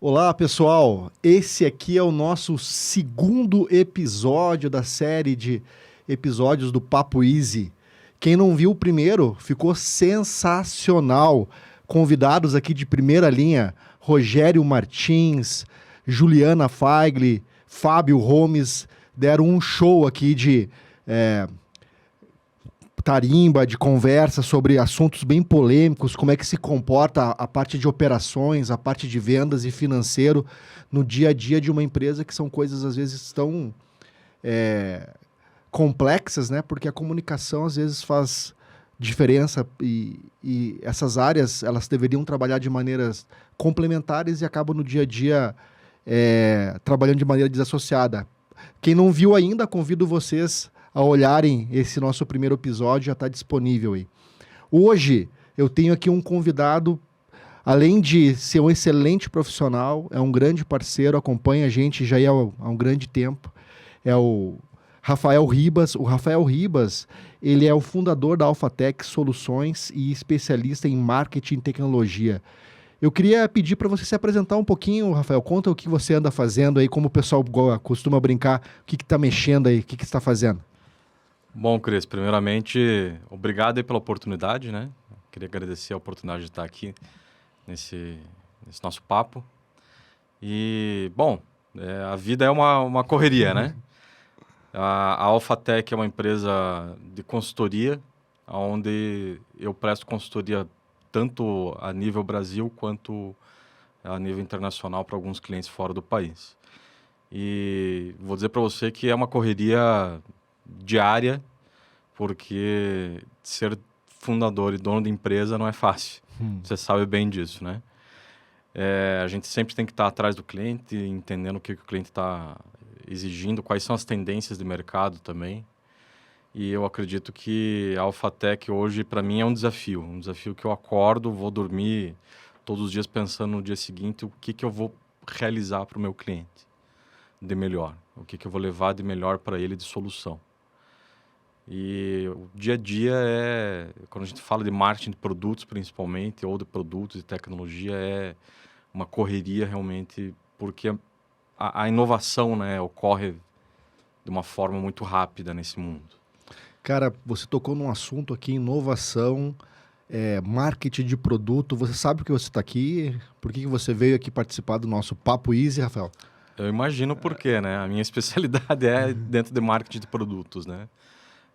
Olá, pessoal. Esse aqui é o nosso segundo episódio da série de episódios do Papo Easy. Quem não viu o primeiro, ficou sensacional. Convidados aqui de primeira linha, Rogério Martins, Juliana Faigli, Fábio Gomes, deram um show aqui de tarimba, de conversa sobre assuntos bem polêmicos, como é que se comporta a parte de operações, a parte de vendas e financeiro no dia a dia de uma empresa, que são coisas às vezes tão complexas, né? Porque a comunicação às vezes faz diferença e essas áreas elas deveriam trabalhar de maneiras complementares e acabam no dia a dia trabalhando de maneira desassociada. Quem não viu ainda, convido vocês a olharem esse nosso primeiro episódio, já está disponível aí. Hoje eu tenho aqui um convidado, além de ser um excelente profissional, é um grande parceiro, acompanha a gente já há um grande tempo, é o Rafael Ribas. O Rafael Ribas, ele é o fundador da Alphatec Soluções e especialista em marketing e tecnologia. Eu queria pedir para você se apresentar um pouquinho, Rafael. Conta o que você anda fazendo aí, como o pessoal costuma brincar, o que está mexendo aí, o que está fazendo. Bom, Cris, primeiramente, obrigado aí pela oportunidade, né? Queria agradecer a oportunidade de estar aqui nesse nosso papo. E, bom, a vida é uma correria, né? A Alphatec é uma empresa de consultoria, onde eu presto consultoria tanto a nível Brasil quanto a nível internacional para alguns clientes fora do país. E vou dizer para você que é uma correria diária, porque ser fundador e dono de empresa não é fácil. Você sabe bem disso, né? A gente sempre tem que estar atrás do cliente, entendendo o que o cliente está exigindo, quais são as tendências de mercado também. E eu acredito que a Alphatec hoje, para mim, é um desafio que eu acordo, vou dormir todos os dias pensando no dia seguinte o que eu vou realizar para o meu cliente de melhor, o que eu vou levar de melhor para ele de solução. E o dia a dia quando a gente fala de marketing de produtos principalmente, ou de produtos e tecnologia, é uma correria realmente, porque a inovação, né, ocorre de uma forma muito rápida nesse mundo. Cara, você tocou num assunto aqui, inovação, marketing de produto. Você sabe que você está aqui? Por que você veio aqui participar do nosso Papo Easy, Rafael? Eu imagino por quê, né? A minha especialidade é dentro de marketing de produtos, né?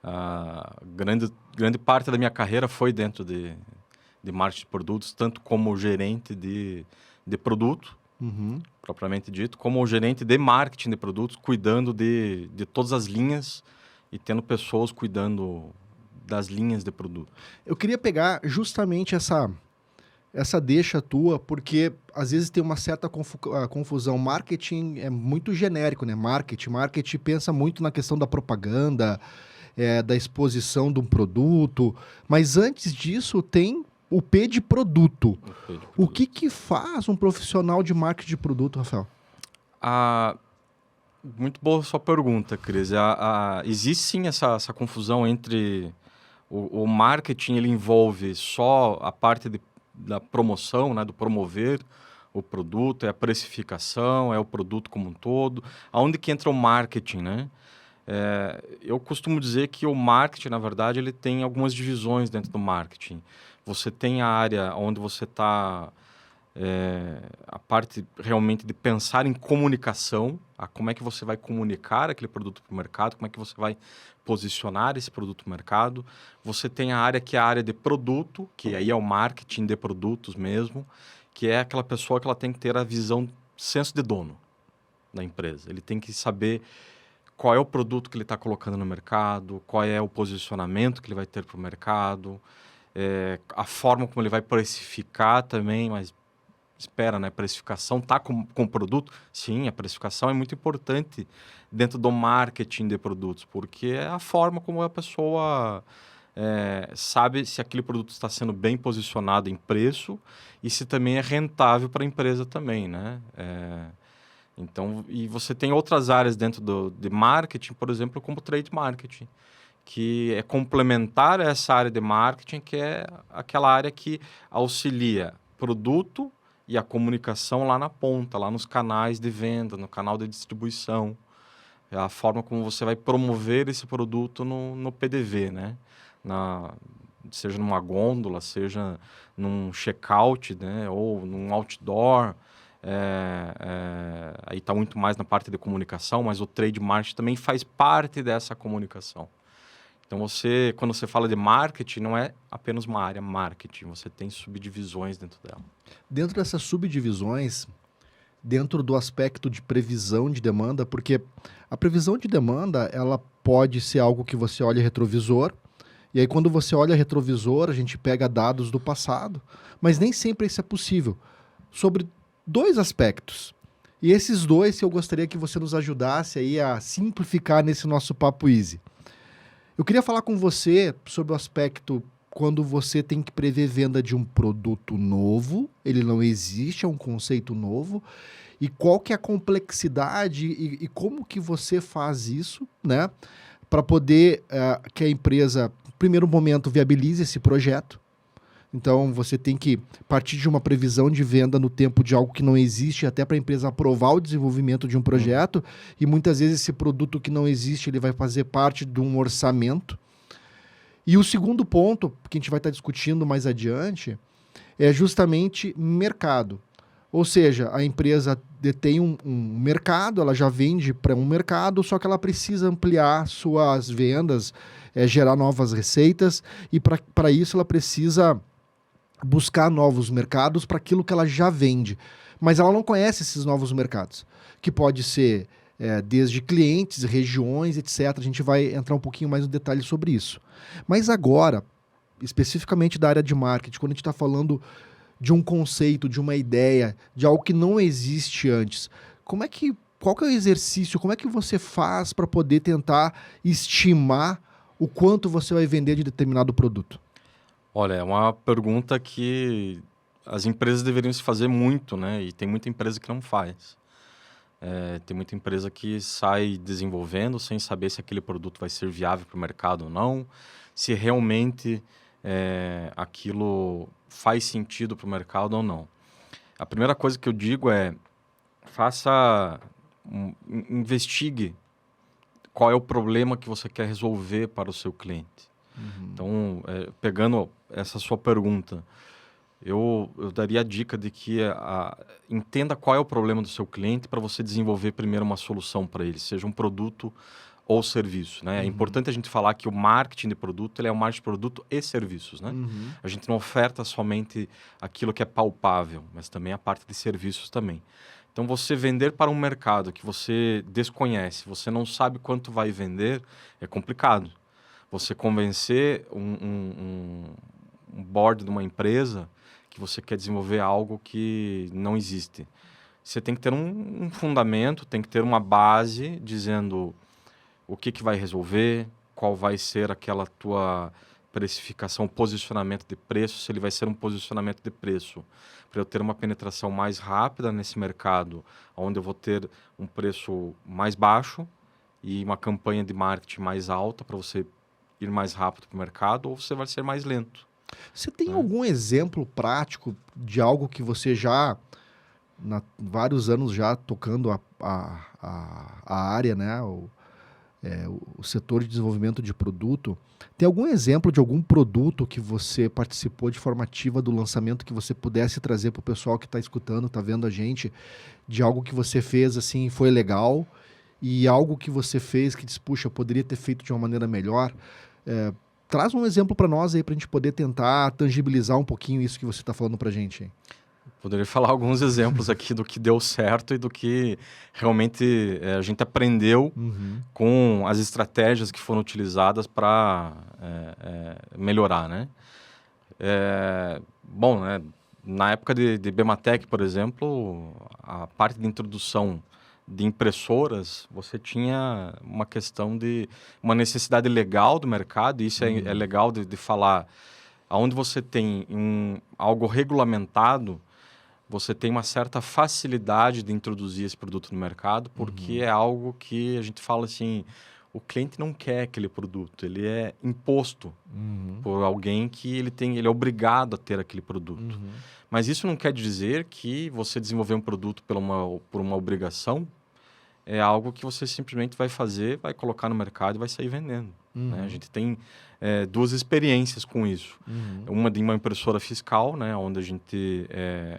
A grande parte da minha carreira foi dentro de marketing de produtos, tanto como gerente de produto, propriamente dito, como gerente de marketing de produtos, cuidando de todas as linhas e tendo pessoas cuidando das linhas de produto. Eu queria pegar justamente essa deixa tua, porque às vezes tem uma certa confusão. Marketing é muito genérico, né? Marketing pensa muito na questão da propaganda, da exposição de um produto, mas antes disso tem o P de produto. O que faz um profissional de marketing de produto, Rafael? Muito boa sua pergunta, Cris. Existe sim essa confusão entre o marketing, ele envolve só a parte da promoção, né, do promover o produto, é a precificação, é o produto como um todo. Aonde que entra o marketing, né? Eu costumo dizer que o marketing, na verdade, ele tem algumas divisões dentro do marketing. Você tem a área onde você está, a parte realmente de pensar em comunicação, como é que você vai comunicar aquele produto para o mercado, como é que você vai posicionar esse produto no mercado. Você tem a área que é a área de produto, que aí é o marketing de produtos mesmo, que é aquela pessoa que ela tem que ter a visão, senso de dono da empresa. Ele tem que saber qual é o produto que ele está colocando no mercado, qual é o posicionamento que ele vai ter para o mercado, a forma como ele vai precificar também, mas espera, né? Precificação está com o produto? Sim, a precificação é muito importante dentro do marketing de produtos, porque é a forma como a pessoa sabe se aquele produto está sendo bem posicionado em preço e se também é rentável para a empresa também, né? Então, e você tem outras áreas dentro de marketing, por exemplo, como trade marketing, que é complementar essa área de marketing, que é aquela área que auxilia produto e a comunicação lá na ponta, lá nos canais de venda, no canal de distribuição. É a forma como você vai promover esse produto no PDV, né? Seja numa gôndola, seja num checkout, né? Ou num outdoor. Aí está muito mais na parte de comunicação, mas o trade marketing também faz parte dessa comunicação. Então, quando você fala de marketing, não é apenas uma área marketing, você tem subdivisões dentro dela. Dentro dessas subdivisões, dentro do aspecto de previsão de demanda, porque a previsão de demanda, ela pode ser algo que você olha retrovisor, e aí quando você olha retrovisor, a gente pega dados do passado, mas nem sempre isso é possível. Sobre 2 aspectos. E esses 2 eu gostaria que você nos ajudasse aí a simplificar nesse nosso Papo Easy. Eu queria falar com você sobre o aspecto quando você tem que prever venda de um produto novo, ele não existe, é um conceito novo, e qual que é a complexidade e como que você faz isso, né, para poder que a empresa, no primeiro momento, viabilize esse projeto. Então, você tem que partir de uma previsão de venda no tempo de algo que não existe, até para a empresa aprovar o desenvolvimento de um projeto. E muitas vezes esse produto que não existe, ele vai fazer parte de um orçamento. E o segundo ponto, que a gente vai estar discutindo mais adiante, é justamente mercado. Ou seja, a empresa detém um mercado, ela já vende para um mercado, só que ela precisa ampliar suas vendas, gerar novas receitas, e para isso ela precisa buscar novos mercados para aquilo que ela já vende. Mas ela não conhece esses novos mercados, que pode ser desde clientes, regiões, etc. A gente vai entrar um pouquinho mais no detalhe sobre isso. Mas agora, especificamente da área de marketing, quando a gente está falando de um conceito, de uma ideia, de algo que não existe antes, qual que é o exercício, como é que você faz para poder tentar estimar o quanto você vai vender de determinado produto? Olha, é uma pergunta que as empresas deveriam se fazer muito, né? E tem muita empresa que não faz. Tem muita empresa que sai desenvolvendo sem saber se aquele produto vai ser viável para o mercado ou não, se realmente aquilo faz sentido para o mercado ou não. A primeira coisa que eu digo é investigue qual é o problema que você quer resolver para o seu cliente. Então, pegando essa sua pergunta, eu daria a dica de que entenda qual é o problema do seu cliente para você desenvolver primeiro uma solução para ele, seja um produto ou serviço, né? É importante a gente falar que o marketing de produto ele é um marketing de produto e serviços, né? A gente não oferta somente aquilo que é palpável, mas também a parte de serviços também. Então, você vender para um mercado que você desconhece, você não sabe quanto vai vender, é complicado. Você convencer um board de uma empresa que você quer desenvolver algo que não existe. Você tem que ter um fundamento, tem que ter uma base dizendo o que vai resolver, qual vai ser aquela tua precificação, posicionamento de preço, se ele vai ser um posicionamento de preço. Para eu ter uma penetração mais rápida nesse mercado, onde eu vou ter um preço mais baixo e uma campanha de marketing mais alta para você ir mais rápido para o mercado, ou você vai ser mais lento. Você tem algum exemplo prático de algo que você já, vários anos já tocando a área, né? O setor de desenvolvimento de produto, tem algum exemplo de algum produto que você participou de forma ativa do lançamento que você pudesse trazer para o pessoal que está escutando, está vendo a gente, de algo que você fez assim, foi legal, e algo que você fez que diz, puxa, eu poderia ter feito de uma maneira melhor? Traz um exemplo para nós aí, para a gente poder tentar tangibilizar um pouquinho isso que você está falando para a gente. Poderia falar alguns exemplos aqui do que deu certo e do que realmente a gente aprendeu com as estratégias que foram utilizadas para melhorar, né? Bom, né, na época de Bematec, por exemplo, a parte de introdução de impressoras, você tinha uma questão de uma necessidade legal do mercado, e isso é legal de falar. Onde você tem algo regulamentado, você tem uma certa facilidade de introduzir esse produto no mercado, porque é algo que a gente fala assim, o cliente não quer aquele produto, ele é imposto por alguém que ele é obrigado a ter aquele produto. Mas isso não quer dizer que você desenvolver um produto por uma obrigação é algo que você simplesmente vai fazer, vai colocar no mercado e vai sair vendendo. Né? A gente tem duas experiências com isso. Uma de uma impressora fiscal, né, onde a gente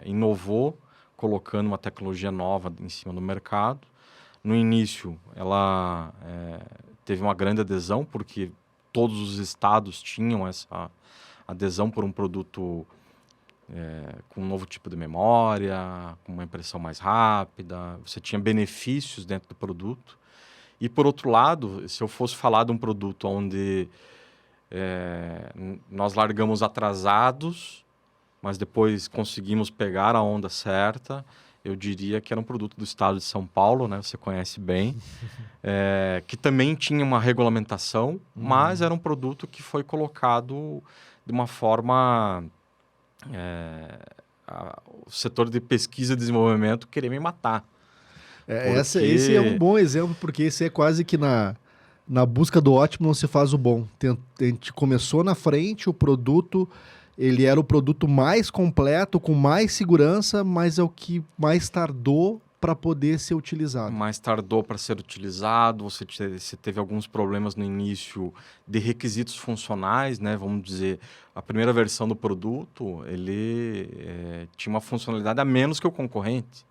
inovou, colocando uma tecnologia nova em cima do mercado. No início, ela teve uma grande adesão, porque todos os estados tinham essa adesão por um produto com um novo tipo de memória, com uma impressão mais rápida. Você tinha benefícios dentro do produto. E, por outro lado, se eu fosse falar de um produto onde nós largamos atrasados, mas depois conseguimos pegar a onda certa, eu diria que era um produto do estado de São Paulo, né? Você conhece bem, que também tinha uma regulamentação, mas era um produto que foi colocado de uma forma... o setor de pesquisa e desenvolvimento queria me matar. Esse é um bom exemplo, porque esse é quase que na busca do ótimo não se faz o bom. A gente começou na frente, o produto, ele era o produto mais completo, com mais segurança, mas é o que mais tardou para poder ser utilizado. Mais tardou para ser utilizado, você teve alguns problemas no início de requisitos funcionais, né? Vamos dizer, a primeira versão do produto, ele tinha uma funcionalidade a menos que o concorrente.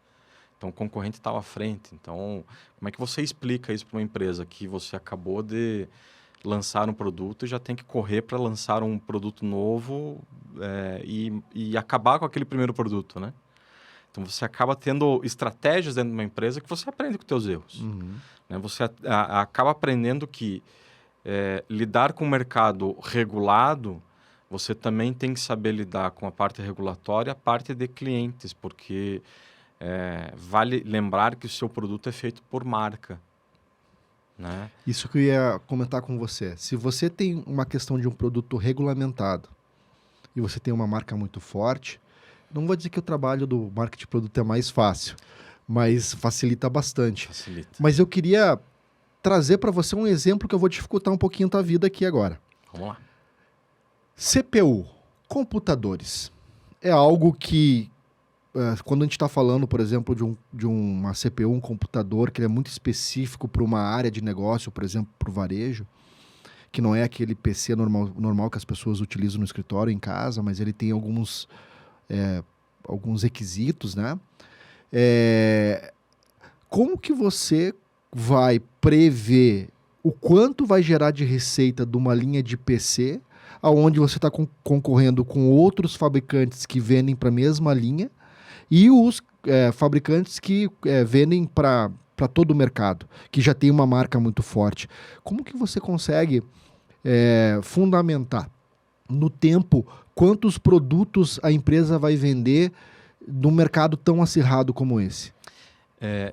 Então, o concorrente estava à frente. Então, como é que você explica isso para uma empresa que você acabou de lançar um produto e já tem que correr para lançar um produto novo e acabar com aquele primeiro produto, né? Então, você acaba tendo estratégias dentro de uma empresa que você aprende com os teus erros. Né? Você acaba aprendendo que lidar com o mercado regulado, você também tem que saber lidar com a parte regulatória e a parte de clientes, porque vale lembrar que o seu produto é feito por marca. Né? Isso que eu ia comentar com você. Se você tem uma questão de um produto regulamentado e você tem uma marca muito forte, não vou dizer que o trabalho do marketing de produto é mais fácil, mas facilita bastante. Facilita. Mas eu queria trazer para você um exemplo que eu vou dificultar um pouquinho a tua vida aqui agora. Vamos lá. CPU, computadores, é algo que, quando a gente está falando, por exemplo, de uma CPU, um computador, que ele é muito específico para uma área de negócio, por exemplo, para o varejo, que não é aquele PC normal que as pessoas utilizam no escritório, em casa, mas ele tem alguns requisitos, né? Como que você vai prever o quanto vai gerar de receita de uma linha de PC, aonde você está concorrendo com outros fabricantes que vendem para a mesma linha e os fabricantes que vendem para todo o mercado, que já tem uma marca muito forte? Como que você consegue fundamentar no tempo quantos produtos a empresa vai vender num mercado tão acirrado como esse?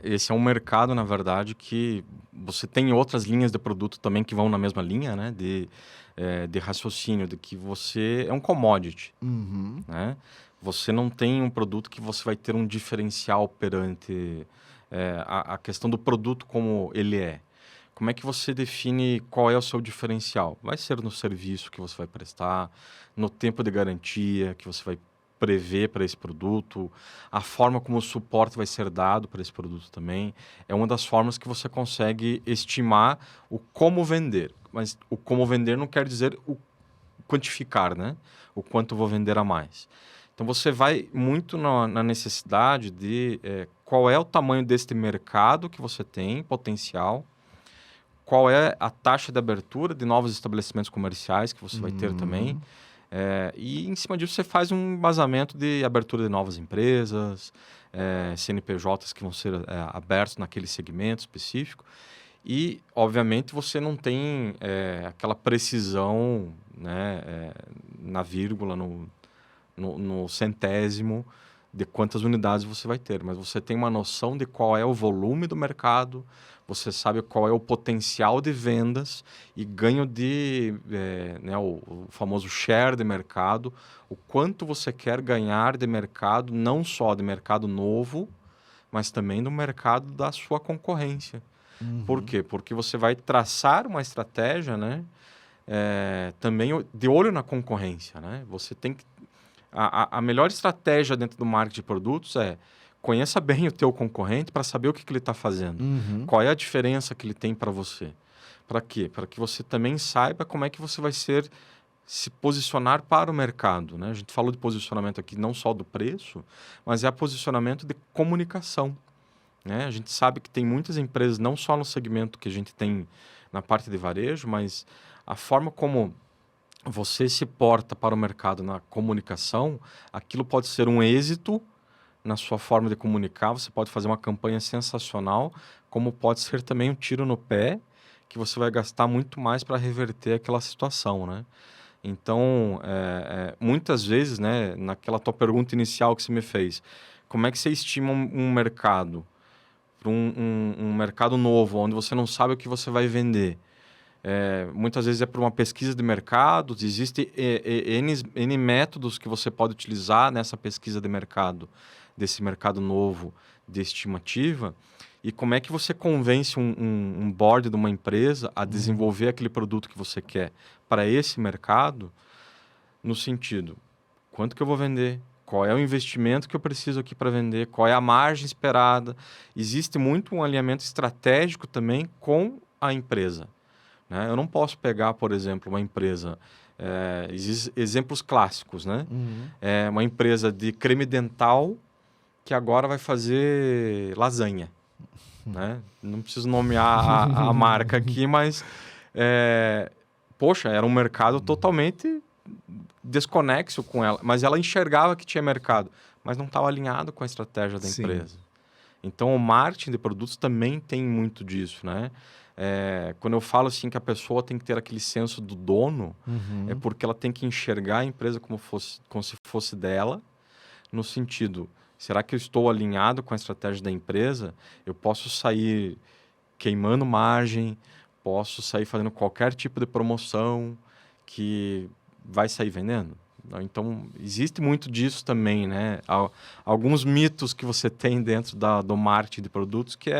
Esse é um mercado, na verdade, que você tem outras linhas de produto também que vão na mesma linha, né? De raciocínio, de que você é um commodity. Né? Você não tem um produto que você vai ter um diferencial perante a questão do produto como ele é. Como é que você define qual é o seu diferencial? Vai ser no serviço que você vai prestar, no tempo de garantia que você vai prever para esse produto, a forma como o suporte vai ser dado para esse produto também. É uma das formas que você consegue estimar o como vender. Mas o como vender não quer dizer o quantificar, né? O quanto eu vou vender a mais. Então, você vai muito na necessidade de qual é o tamanho deste mercado que você tem, potencial, qual é a taxa de abertura de novos estabelecimentos comerciais que você vai ter também. E, em cima disso, você faz um embasamento de abertura de novas empresas, CNPJs que vão ser abertos naquele segmento específico. E, obviamente, você não tem aquela precisão, né, na vírgula, no centésimo de quantas unidades você vai ter. Mas você tem uma noção de qual é o volume do mercado, você sabe qual é o potencial de vendas e ganho né, o famoso share de mercado, o quanto você quer ganhar de mercado, não só de mercado novo, mas também do mercado da sua concorrência. Por quê? Porque você vai traçar uma estratégia, né? Também de olho na concorrência, né? Você tem que... A melhor estratégia dentro do marketing de produtos é conheça bem o teu concorrente para saber o que ele está fazendo. Qual é a diferença que ele tem para você. Para quê? Para que você também saiba como é que você vai se posicionar para o mercado, né? A gente falou de posicionamento aqui não só do preço, mas posicionamento de comunicação, né? A gente sabe que tem muitas empresas, não só no segmento que a gente tem na parte de varejo, mas a forma como você se porta para o mercado na comunicação, aquilo pode ser um êxito na sua forma de comunicar, você pode fazer uma campanha sensacional, como pode ser também um tiro no pé, que você vai gastar muito mais para reverter aquela situação, né? Então, muitas vezes, né, naquela tua pergunta inicial que você me fez, como é que você estima um mercado, para um mercado novo, onde você não sabe o que você vai vender? Muitas vezes é por uma pesquisa de mercado, existem N métodos que você pode utilizar nessa pesquisa de mercado, desse mercado novo de estimativa, e como é que você convence um board de uma empresa a desenvolver aquele produto que você quer para esse mercado, no sentido, quanto que eu vou vender? Qual é o investimento que eu preciso aqui para vender? Qual é a margem esperada? Existe muito um alinhamento estratégico também com a empresa, né? Eu não posso pegar, por exemplo, uma empresa... existem exemplos clássicos, né? Uma empresa de creme dental que agora vai fazer lasanha, né? Não preciso nomear a marca aqui, mas... poxa, era um mercado totalmente desconexo com ela. Mas ela enxergava que tinha mercado, mas não estava alinhado com a estratégia da empresa. Então, o marketing de produtos também tem muito disso, né? Quando eu falo assim que a pessoa tem que ter aquele senso do dono, é porque ela tem que enxergar a empresa como se fosse dela, no sentido, será que eu estou alinhado com a estratégia da empresa? Eu posso sair queimando margem, posso sair fazendo qualquer tipo de promoção que vai sair vendendo? Então, existe muito disso também, né? Alguns mitos que você tem dentro do marketing de produtos que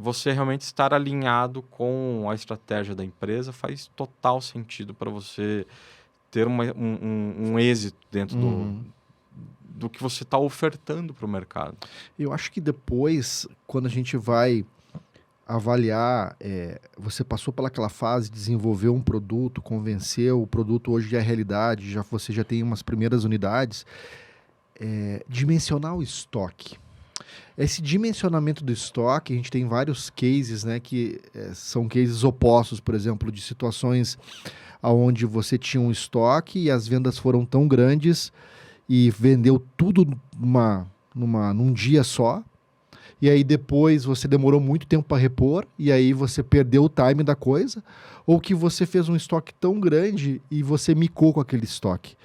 você realmente estar alinhado com a estratégia da empresa faz total sentido para você ter um êxito dentro do que você está ofertando para o mercado. Eu acho que depois, quando a gente vai avaliar, você passou pelaquela fase, desenvolveu um produto, convenceu, o produto hoje é realidade, você já tem umas primeiras unidades, dimensionar o estoque. Esse dimensionamento do estoque, a gente tem vários cases, né, que são cases opostos, por exemplo, de situações onde você tinha um estoque e as vendas foram tão grandes e vendeu tudo num dia só, e aí depois você demorou muito tempo para repor, e aí você perdeu o time da coisa, ou que você fez um estoque tão grande e você micou com aquele estoque.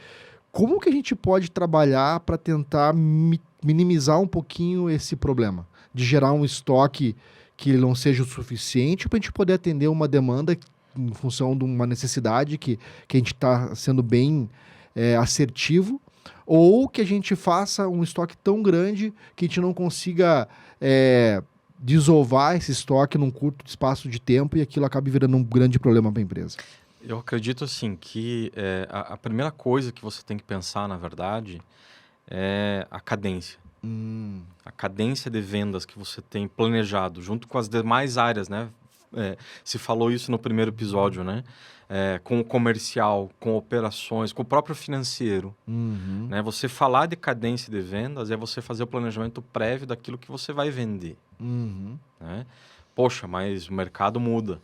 Como que a gente pode trabalhar para tentar minimizar um pouquinho esse problema? De gerar um estoque que não seja o suficiente para a gente poder atender uma demanda em função de uma necessidade que a gente está sendo bem assertivo, ou que a gente faça um estoque tão grande que a gente não consiga desovar esse estoque num curto espaço de tempo e aquilo acabe virando um grande problema para a empresa. Eu acredito assim que a primeira coisa que você tem que pensar, na verdade, é a cadência. A cadência de vendas que você tem planejado, junto com as demais áreas, né? Se falou isso no primeiro episódio, né? Com o comercial, com operações, com o próprio financeiro. Né? Você falar de cadência de vendas é você fazer o planejamento prévio daquilo que você vai vender. Né? Poxa, mas o mercado muda.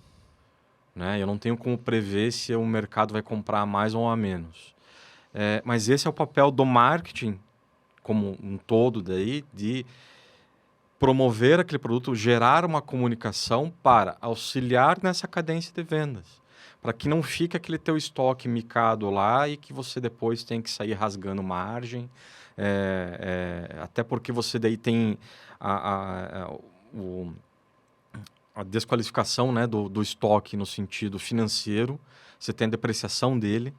Né? Eu não tenho como prever se o mercado vai comprar a mais ou a menos. Mas esse é o papel do marketing como um todo daí, de promover aquele produto, gerar uma comunicação para auxiliar nessa cadência de vendas, para que não fique aquele teu estoque micado lá e que você depois tem que sair rasgando margem, até porque você daí tem a desqualificação, né, do estoque no sentido financeiro, você tem a depreciação dele.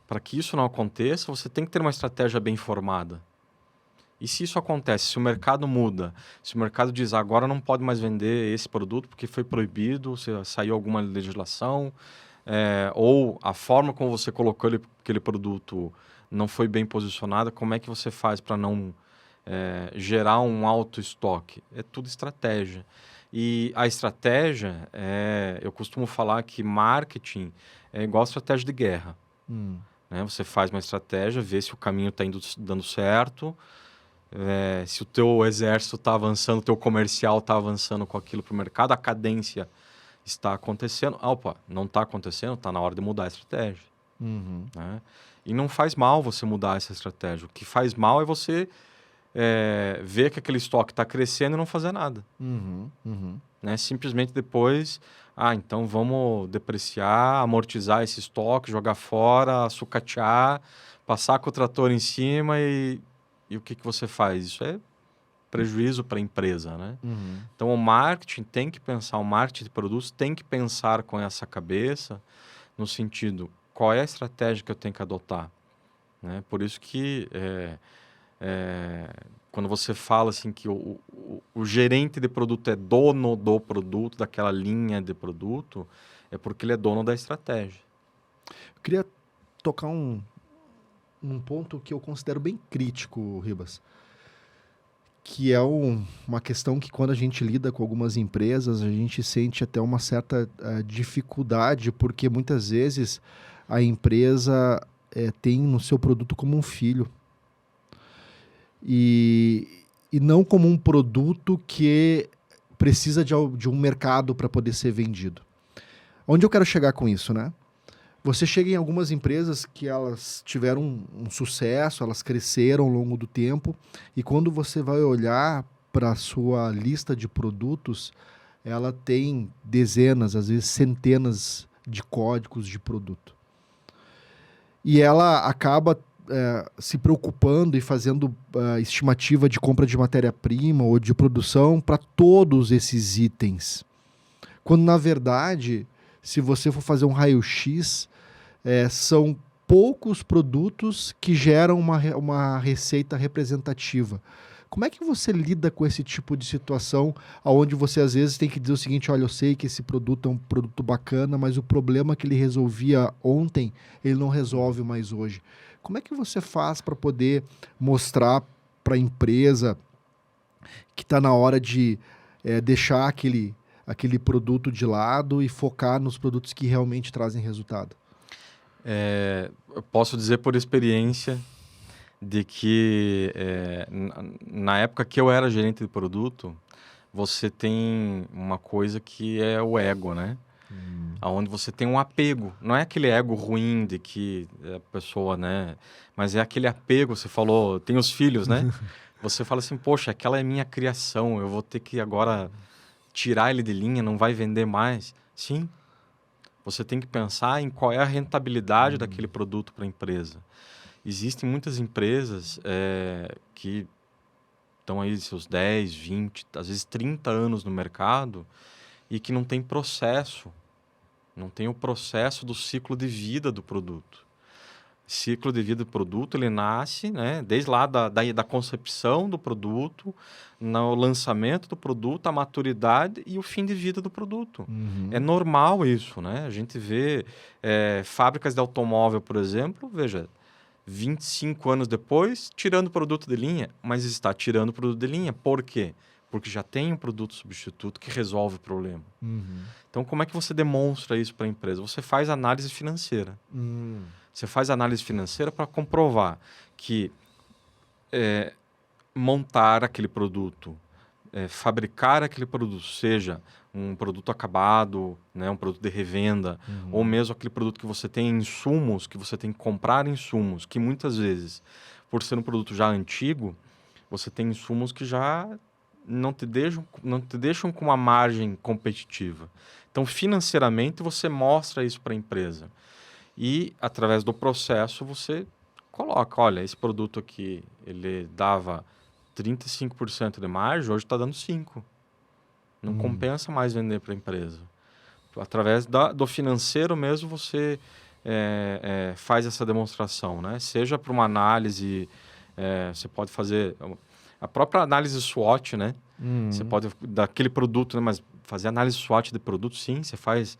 Para que isso não aconteça, você tem que ter uma estratégia bem formada. E se isso acontece, se o mercado muda, se o mercado diz agora não pode mais vender esse produto porque foi proibido, se saiu alguma legislação, ou a forma como você colocou aquele produto não foi bem posicionada, como é que você faz para não gerar um alto estoque? É tudo estratégia. E a estratégia, eu costumo falar que marketing é igual a estratégia de guerra. Né? Você faz uma estratégia, vê se o caminho está dando certo, se o teu exército está avançando, o teu comercial está avançando com aquilo para o mercado, a cadência está acontecendo. Opa, não está acontecendo, está na hora de mudar a estratégia. Né? E não faz mal você mudar essa estratégia. O que faz mal é você ver que aquele estoque está crescendo e não fazer nada. Né? Simplesmente depois, então vamos depreciar, amortizar esse estoque, jogar fora, sucatear, passar com o trator em cima e o que você faz? Isso é prejuízo para a empresa, né? Então, o marketing tem que pensar, o marketing de produtos tem que pensar com essa cabeça no sentido, qual é a estratégia que eu tenho que adotar? Né? Por isso que quando você fala assim que o gerente de produto é dono do produto, daquela linha de produto, é porque ele é dono da estratégia. Eu queria tocar num ponto que eu considero bem crítico, Ribas, que é uma questão que quando a gente lida com algumas empresas, a gente sente até uma certa dificuldade, porque muitas vezes a empresa tem no seu produto como um filho. E não como um produto que precisa de um mercado para poder ser vendido. Onde eu quero chegar com isso, né? Você chega em algumas empresas que elas tiveram um sucesso, elas cresceram ao longo do tempo, e quando você vai olhar para a sua lista de produtos, ela tem dezenas, às vezes centenas de códigos de produto. E ela acaba se preocupando e fazendo estimativa de compra de matéria-prima ou de produção para todos esses itens. Quando, na verdade, se você for fazer um raio-x, são poucos produtos que geram uma receita representativa. Como é que você lida com esse tipo de situação, onde você às vezes tem que dizer o seguinte, olha, eu sei que esse produto é um produto bacana, mas o problema que ele resolvia ontem, ele não resolve mais hoje. Como é que você faz para poder mostrar para a empresa que está na hora de deixar aquele produto de lado e focar nos produtos que realmente trazem resultado? Eu posso dizer por experiência de que na época que eu era gerente de produto, você tem uma coisa que é o ego, né? Onde você tem um apego. Não é aquele ego ruim de que a pessoa, né? Mas é aquele apego, você falou, tem os filhos, né? Você fala assim, poxa, aquela é minha criação, eu vou ter que agora tirar ele de linha, não vai vender mais. Sim. Você tem que pensar em qual é a rentabilidade daquele produto para a empresa. Existem muitas empresas que estão aí seus 10, 20, às vezes 30 anos no mercado e que não tem processo. Não tem o processo do ciclo de vida do produto. Ciclo de vida do produto, ele nasce, né, desde lá da concepção do produto, no lançamento do produto, a maturidade e o fim de vida do produto. É normal isso, né? A gente vê fábricas de automóvel, por exemplo, veja, 25 anos depois, tirando o produto de linha, mas está tirando o produto de linha. Por quê? Porque já tem um produto substituto que resolve o problema. Então, como é que você demonstra isso para a empresa? Você faz análise financeira. Você faz análise financeira para comprovar que montar aquele produto, fabricar aquele produto, seja um produto acabado, né, um produto de revenda, ou mesmo aquele produto que você tem insumos, que você tem que comprar insumos, que muitas vezes, por ser um produto já antigo, você tem insumos que já não te deixam com uma margem competitiva. Então, financeiramente, você mostra isso para a empresa. E, através do processo, você coloca, olha, esse produto aqui, ele dava 35% de margem, hoje está dando 5%. Não compensa mais vender para a empresa. Através do financeiro mesmo, você faz essa demonstração, né? Seja para uma análise, você pode fazer A própria análise SWOT, né? Você pode, daquele produto, né? Mas fazer análise SWOT de produto, sim, você faz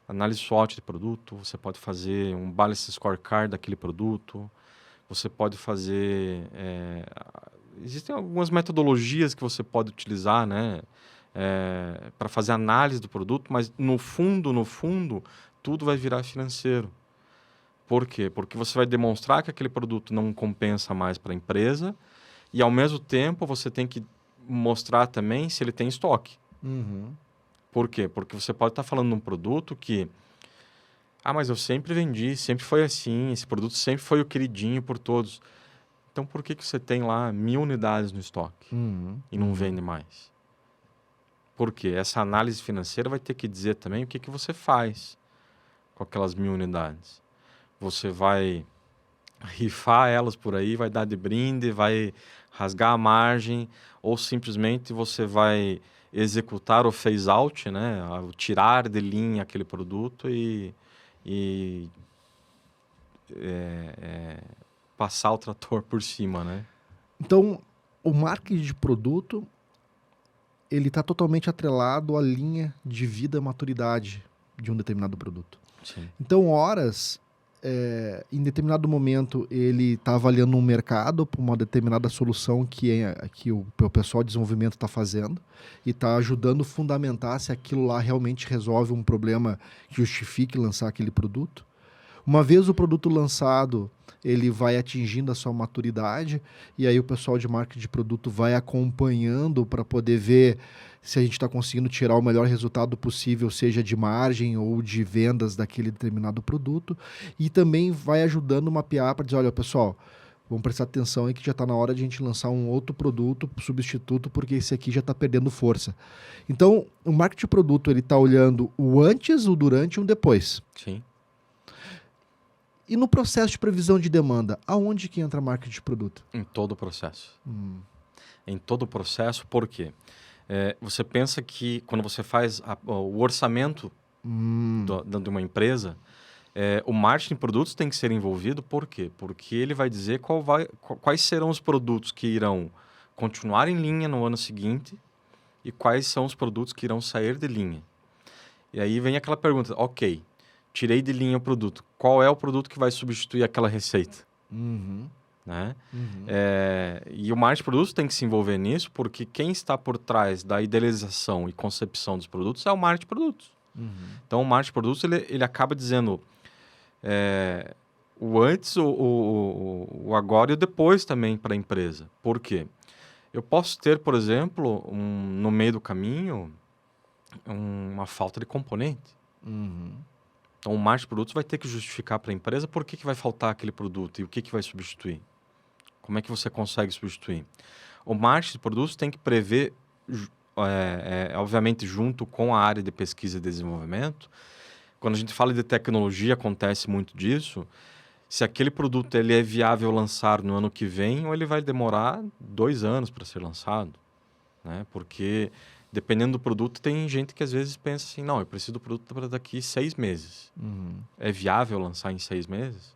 análise SWOT de produto, você pode fazer um balance scorecard daquele produto, você pode fazer... existem algumas metodologias que você pode utilizar, né? Para fazer análise do produto, mas no fundo, tudo vai virar financeiro. Por quê? Porque você vai demonstrar que aquele produto não compensa mais para a empresa e, ao mesmo tempo, você tem que mostrar também se ele tem estoque. Por quê? Porque você pode estar falando de um produto que... mas eu sempre vendi, sempre foi assim, esse produto sempre foi o queridinho por todos. Então, por que você tem lá 1000 unidades no estoque e não vende mais? Por quê? Essa análise financeira vai ter que dizer também o que você faz com aquelas 1000 unidades. Você vai rifar elas por aí, vai dar de brinde, vai rasgar a margem, ou simplesmente você vai executar o phase out, né? Tirar de linha aquele produto e passar o trator por cima, né? Então, o marketing de produto, ele está totalmente atrelado à linha de vida e maturidade de um determinado produto. Sim. Então, em determinado momento, ele está avaliando um mercado para uma determinada solução que o pessoal de desenvolvimento está fazendo e está ajudando a fundamentar se aquilo lá realmente resolve um problema que justifique lançar aquele produto. Uma vez o produto lançado, ele vai atingindo a sua maturidade e aí o pessoal de marketing de produto vai acompanhando para poder ver se a gente está conseguindo tirar o melhor resultado possível, seja de margem ou de vendas daquele determinado produto, e também vai ajudando a mapear para dizer, olha, pessoal, vamos prestar atenção aí que já está na hora de a gente lançar um outro produto substituto, porque esse aqui já está perdendo força. Então, o marketing de produto ele está olhando o antes, o durante e o depois. Sim. E no processo de previsão de demanda, aonde que entra marketing de produto? Em todo o processo. Em todo o processo, por quê? Você pensa que quando você faz o orçamento de uma empresa, o marketing de produtos tem que ser envolvido, por quê? Porque ele vai dizer quais serão os produtos que irão continuar em linha no ano seguinte e quais são os produtos que irão sair de linha. E aí vem aquela pergunta, ok, tirei de linha o produto, qual é o produto que vai substituir aquela receita? Né? E o marketing de produtos tem que se envolver nisso, porque quem está por trás da idealização e concepção dos produtos é o marketing de produtos. Então, o marketing de produtos ele acaba dizendo o antes, o agora e o depois também para a empresa. Por quê? Eu posso ter, por exemplo, no meio do caminho, uma falta de componente. Então, o marketing de produtos vai ter que justificar para a empresa por que vai faltar aquele produto e o que vai substituir. Como é que você consegue substituir? O marketing de produtos tem que prever, obviamente, junto com a área de pesquisa e desenvolvimento. Quando a gente fala de tecnologia, acontece muito disso. Se aquele produto ele é viável lançar no ano que vem, ou ele vai demorar 2 anos para ser lançado. Né? Porque, dependendo do produto, tem gente que às vezes pensa assim, não, eu preciso do produto para daqui 6 meses. É viável lançar em 6 meses?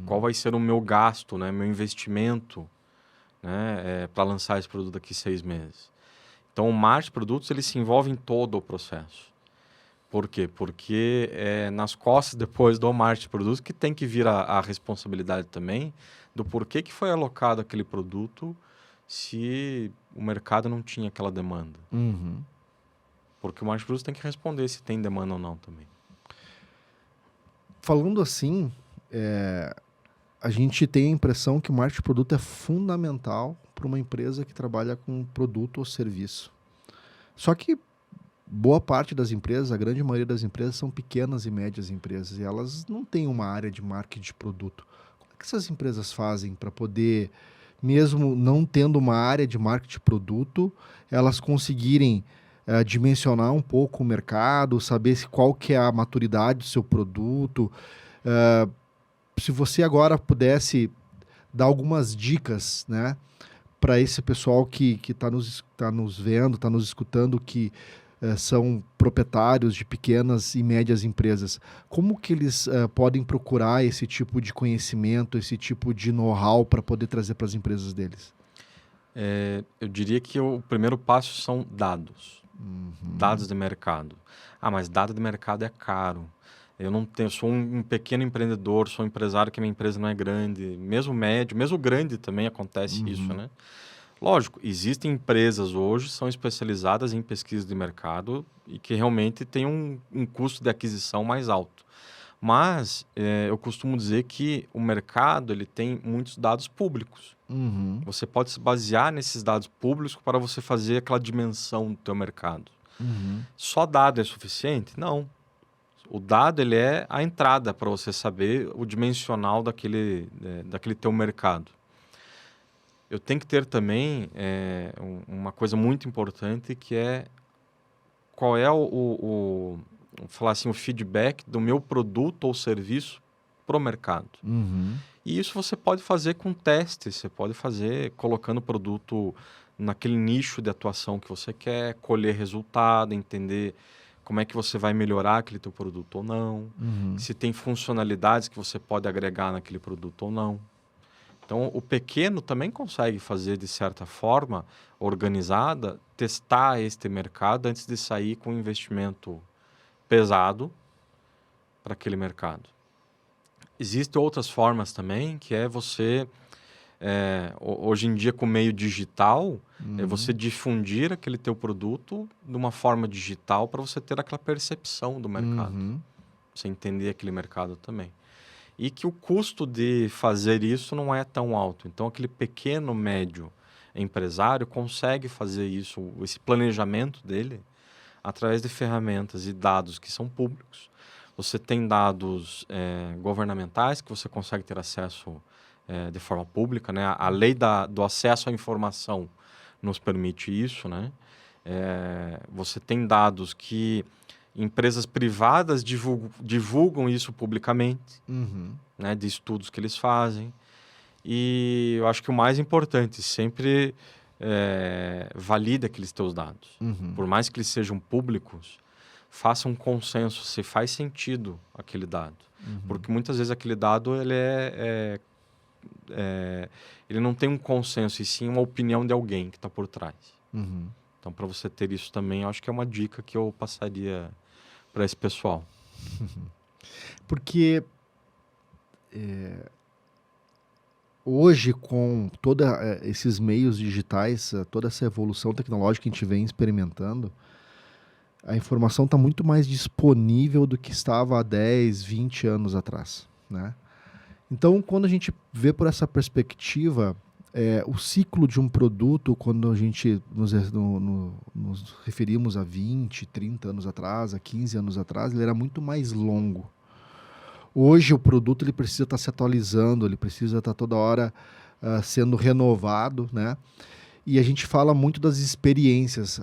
Qual vai ser o meu gasto, né, meu investimento, né, para lançar esse produto daqui 6 meses? Então, o marketing de produtos ele se envolve em todo o processo. Por quê? Porque é nas costas depois do marketing de produtos que tem que vir a responsabilidade também do porquê que foi alocado aquele produto se o mercado não tinha aquela demanda. Porque o marketing de produtos tem que responder se tem demanda ou não também. Falando assim, a gente tem a impressão que o marketing de produto é fundamental para uma empresa que trabalha com produto ou serviço. Só que boa parte das empresas, a grande maioria das empresas, são pequenas e médias empresas e elas não têm uma área de marketing de produto. Como é que essas empresas fazem para poder, mesmo não tendo uma área de marketing de produto, elas conseguirem dimensionar um pouco o mercado, saber qual que é a maturidade do seu produto? Se você agora pudesse dar algumas dicas, né, para esse pessoal que está nos vendo, está nos escutando, que são proprietários de pequenas e médias empresas, como que eles podem procurar esse tipo de conhecimento, esse tipo de know-how para poder trazer para as empresas deles? Eu diria que o primeiro passo são dados. Dados de mercado. Mas dado de mercado é caro. Eu não tenho, sou um pequeno empreendedor, sou um empresário que a minha empresa não é grande, mesmo médio, mesmo grande também acontece isso, né? Lógico, existem empresas hoje que são especializadas em pesquisa de mercado e que realmente têm um custo de aquisição mais alto. Mas eu costumo dizer que o mercado ele tem muitos dados públicos. Você pode se basear nesses dados públicos para você fazer aquela dimensão do teu mercado. Só dado é suficiente? Não. O dado ele é a entrada para você saber o dimensional daquele teu mercado. Eu tenho que ter também uma coisa muito importante que é qual é falar assim, o feedback do meu produto ou serviço para o mercado. E isso você pode fazer com testes, você pode fazer colocando o produto naquele nicho de atuação que você quer, colher resultado, entender como é que você vai melhorar aquele teu produto ou não, se tem funcionalidades que você pode agregar naquele produto ou não. Então, o pequeno também consegue fazer, de certa forma, organizada, testar este mercado antes de sair com um investimento pesado para aquele mercado. Existem outras formas também, que é você, hoje em dia com o meio digital, é você difundir aquele teu produto de uma forma digital para você ter aquela percepção do mercado. Você entender aquele mercado também. E que o custo de fazer isso não é tão alto. Então, aquele pequeno, médio empresário consegue fazer isso, esse planejamento dele, através de ferramentas e dados que são públicos. Você tem dados governamentais que você consegue ter acesso de forma pública, né? A lei do acesso à informação nos permite isso, né? Você tem dados que empresas privadas divulgam isso publicamente, né? De estudos que eles fazem. E eu acho que o mais importante, sempre valida aqueles teus dados. Por mais que eles sejam públicos, faça um consenso se faz sentido aquele dado. Porque muitas vezes aquele dado ele não tem um consenso, e sim uma opinião de alguém que está por trás. Então, para você ter isso também, eu acho que é uma dica que eu passaria para esse pessoal. Porque hoje, com todos esses meios digitais, toda essa evolução tecnológica que a gente vem experimentando, a informação está muito mais disponível do que estava há 10, 20 anos atrás, né? Então, quando a gente vê por essa perspectiva, o ciclo de um produto, quando a gente nos referimos a 20, 30 anos atrás, a 15 anos atrás, ele era muito mais longo. Hoje o produto ele precisa estar se atualizando, ele precisa estar toda hora sendo renovado, né? E a gente fala muito das experiências.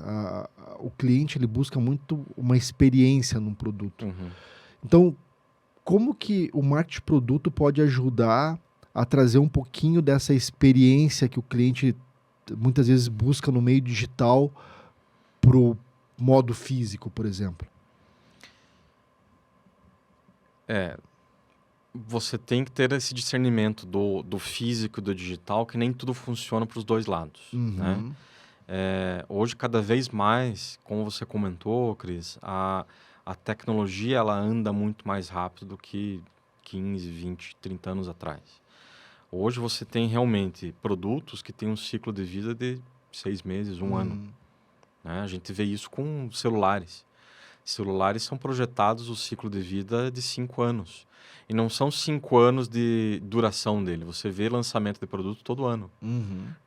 O cliente ele busca muito uma experiência num produto. Então, como que o marketing de produto pode ajudar a trazer um pouquinho dessa experiência que o cliente muitas vezes busca no meio digital para o modo físico, por exemplo? Você tem que ter esse discernimento do físico e do digital, que nem tudo funciona para os dois lados, né? Hoje, cada vez mais, como você comentou, Cris, a tecnologia ela anda muito mais rápido do que 15, 20, 30 anos atrás. Hoje você tem realmente produtos que têm um ciclo de vida de 6 meses, um ano, né? A gente vê isso com celulares. Celulares são projetados o ciclo de vida de 5 anos. E não são 5 anos de duração dele. Você vê lançamento de produto todo ano,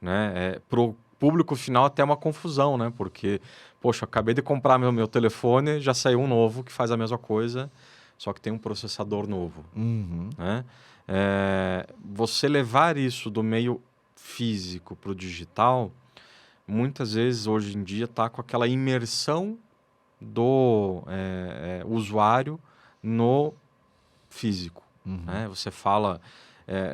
né? Pro público final até é uma confusão, né? Porque, poxa, eu acabei de comprar meu telefone, já saiu um novo que faz a mesma coisa, só que tem um processador novo, né? Você levar isso do meio físico para o digital, muitas vezes, hoje em dia, está com aquela imersão do usuário no físico, né? Você fala...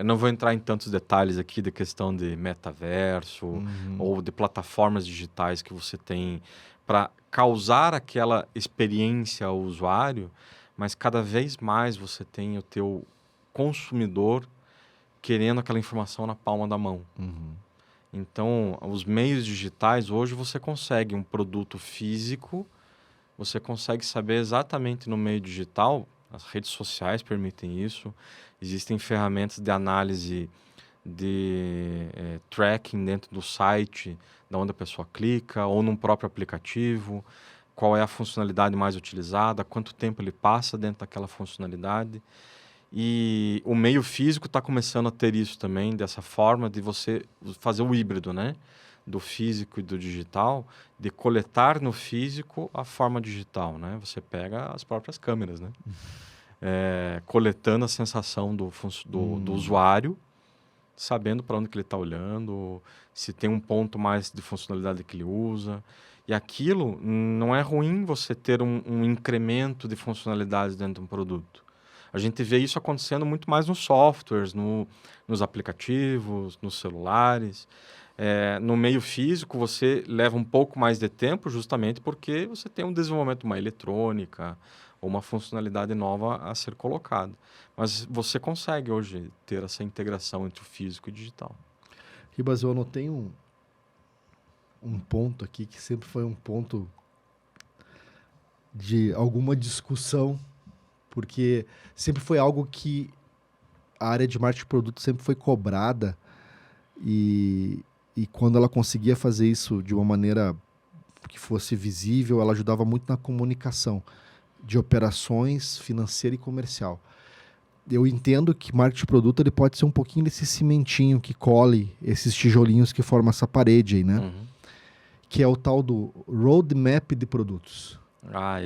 não vou entrar em tantos detalhes aqui da questão de metaverso ou de plataformas digitais que você tem para causar aquela experiência ao usuário, mas cada vez mais você tem o teu consumidor querendo aquela informação na palma da mão. Então, os meios digitais, hoje você consegue um produto físico, você consegue saber exatamente no meio digital, as redes sociais permitem isso, existem ferramentas de análise de tracking dentro do site, da onde a pessoa clica, ou num próprio aplicativo, qual é a funcionalidade mais utilizada, quanto tempo ele passa dentro daquela funcionalidade. E o meio físico está começando a ter isso também, dessa forma de você fazer o híbrido, né? Do físico e do digital, de coletar no físico a forma digital, né? Você pega as próprias câmeras, né? Coletando a sensação do usuário, sabendo para onde que ele está olhando, se tem um ponto mais de funcionalidade que ele usa. E aquilo não é ruim você ter um incremento de funcionalidades dentro de um produto. A gente vê isso acontecendo muito mais nos softwares, nos aplicativos, nos celulares. No meio físico, você leva um pouco mais de tempo justamente porque você tem um desenvolvimento, uma eletrônica ou uma funcionalidade nova a ser colocada. Mas você consegue hoje ter essa integração entre o físico e o digital. Ribas, eu anotei um ponto aqui que sempre foi um ponto de alguma discussão, porque sempre foi algo que a área de marketing de produto sempre foi cobrada e quando ela conseguia fazer isso de uma maneira que fosse visível, ela ajudava muito na comunicação de operações financeira e comercial. Eu entendo que marketing de produto ele pode ser um pouquinho desse cimentinho que cole esses tijolinhos que formam essa parede aí, né? Uhum. Que é o tal do roadmap de produtos.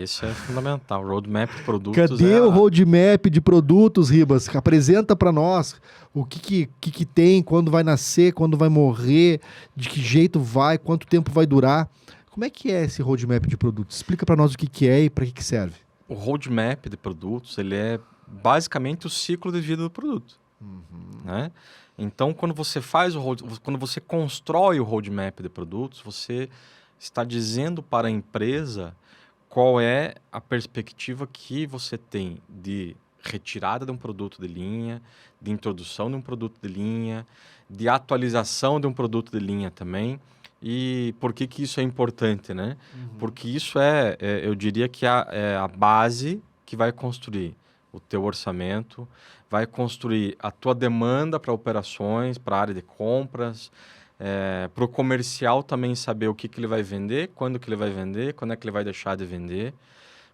Isso é fundamental. Roadmap de produtos Cadê o roadmap de produtos, Ribas? Apresenta para nós o que tem, quando vai nascer, quando vai morrer, de que jeito vai, quanto tempo vai durar. Como é que é esse roadmap de produtos? Explica para nós o que é e para que serve. O roadmap de produtos, ele é basicamente o ciclo de vida do produto. Né? Então, quando você constrói o roadmap de produtos, você está dizendo para a empresa qual é a perspectiva que você tem de retirada de um produto de linha, de introdução de um produto de linha, de atualização de um produto de linha também. E por que isso é importante, né? Porque isso eu diria que é a base que vai construir o teu orçamento, vai construir a tua demanda para operações, para a área de compras, para o comercial também saber o que ele vai vender, quando que ele vai vender, quando é que ele vai deixar de vender,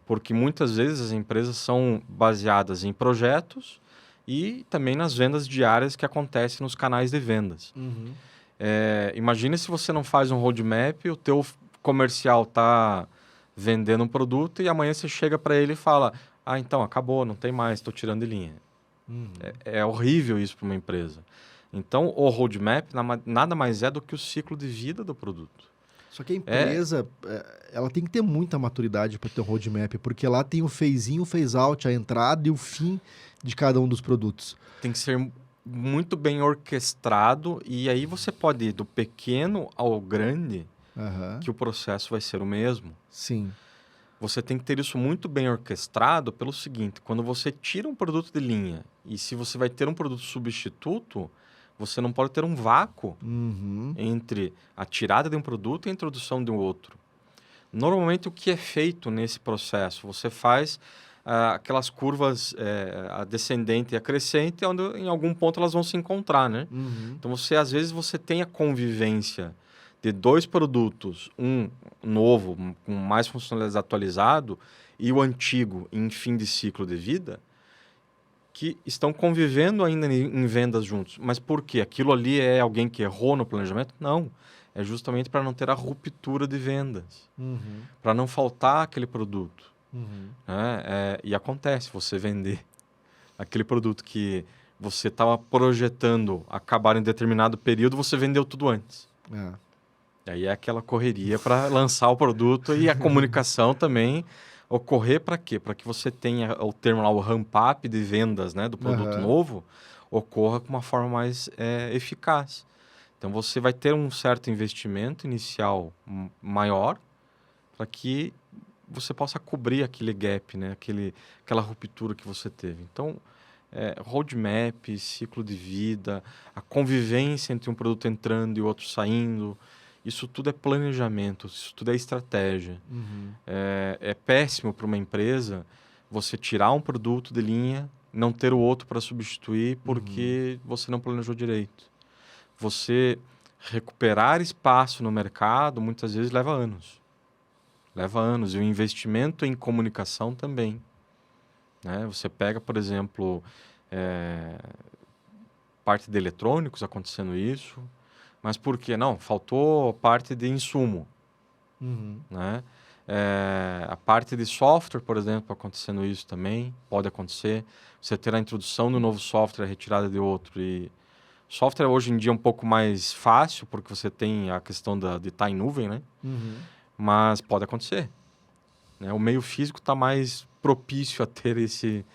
porque muitas vezes as empresas são baseadas em projetos e também nas vendas diárias que acontecem nos canais de vendas. Imagine se você não faz um roadmap, o teu comercial está vendendo um produto e amanhã você chega para ele e fala: então, acabou, não tem mais, estou tirando de linha. É horrível isso para uma empresa. Então, o roadmap nada mais é do que o ciclo de vida do produto. Só que a empresa, ela tem que ter muita maturidade para ter um roadmap, porque lá tem o phase in, o phase out, a entrada e o fim de cada um dos produtos. Tem que ser muito bem orquestrado e aí você pode ir do pequeno ao grande, que o processo vai ser o mesmo. Sim. Você tem que ter isso muito bem orquestrado pelo seguinte: quando você tira um produto de linha e se você vai ter um produto substituto, você não pode ter um vácuo entre a tirada de um produto e a introdução de um outro. Normalmente, o que é feito nesse processo? Você faz aquelas curvas a descendente e a crescente, onde em algum ponto elas vão se encontrar, né? Então, às vezes, você tem a convivência de dois produtos, um novo, com mais funcionalidades atualizado, e o antigo em fim de ciclo de vida, que estão convivendo ainda em vendas juntos. Mas por quê? Aquilo ali é alguém que errou no planejamento? Não. É justamente para não ter a ruptura de vendas. Para não faltar aquele produto. E acontece, você vender aquele produto que você estava projetando acabar em determinado período, você vendeu tudo antes. E aí é aquela correria para lançar o produto e a comunicação também ocorrer para quê? Para que você tenha o termo lá, o ramp-up de vendas, né, do produto novo, ocorra com uma forma mais eficaz. Então, você vai ter um certo investimento inicial maior para que você possa cobrir aquele gap, né, aquela ruptura que você teve. Então, roadmap, ciclo de vida, a convivência entre um produto entrando e o outro saindo. Isso tudo é planejamento, isso tudo é estratégia. É péssimo para uma empresa você tirar um produto de linha, não ter o outro para substituir porque você não planejou direito. Você recuperar espaço no mercado muitas vezes leva anos. Leva anos. E o investimento em comunicação também. Né? Você pega, por exemplo, parte de eletrônicos acontecendo isso. Mas por quê? Não, faltou parte de insumo. Né? A parte de software, por exemplo, acontecendo isso também, pode acontecer. Você ter a introdução de um novo software, a retirada de outro. E software hoje em dia é um pouco mais fácil, porque você tem a questão de estar em nuvem, né? Mas pode acontecer. Né? O meio físico está mais propício a ter esse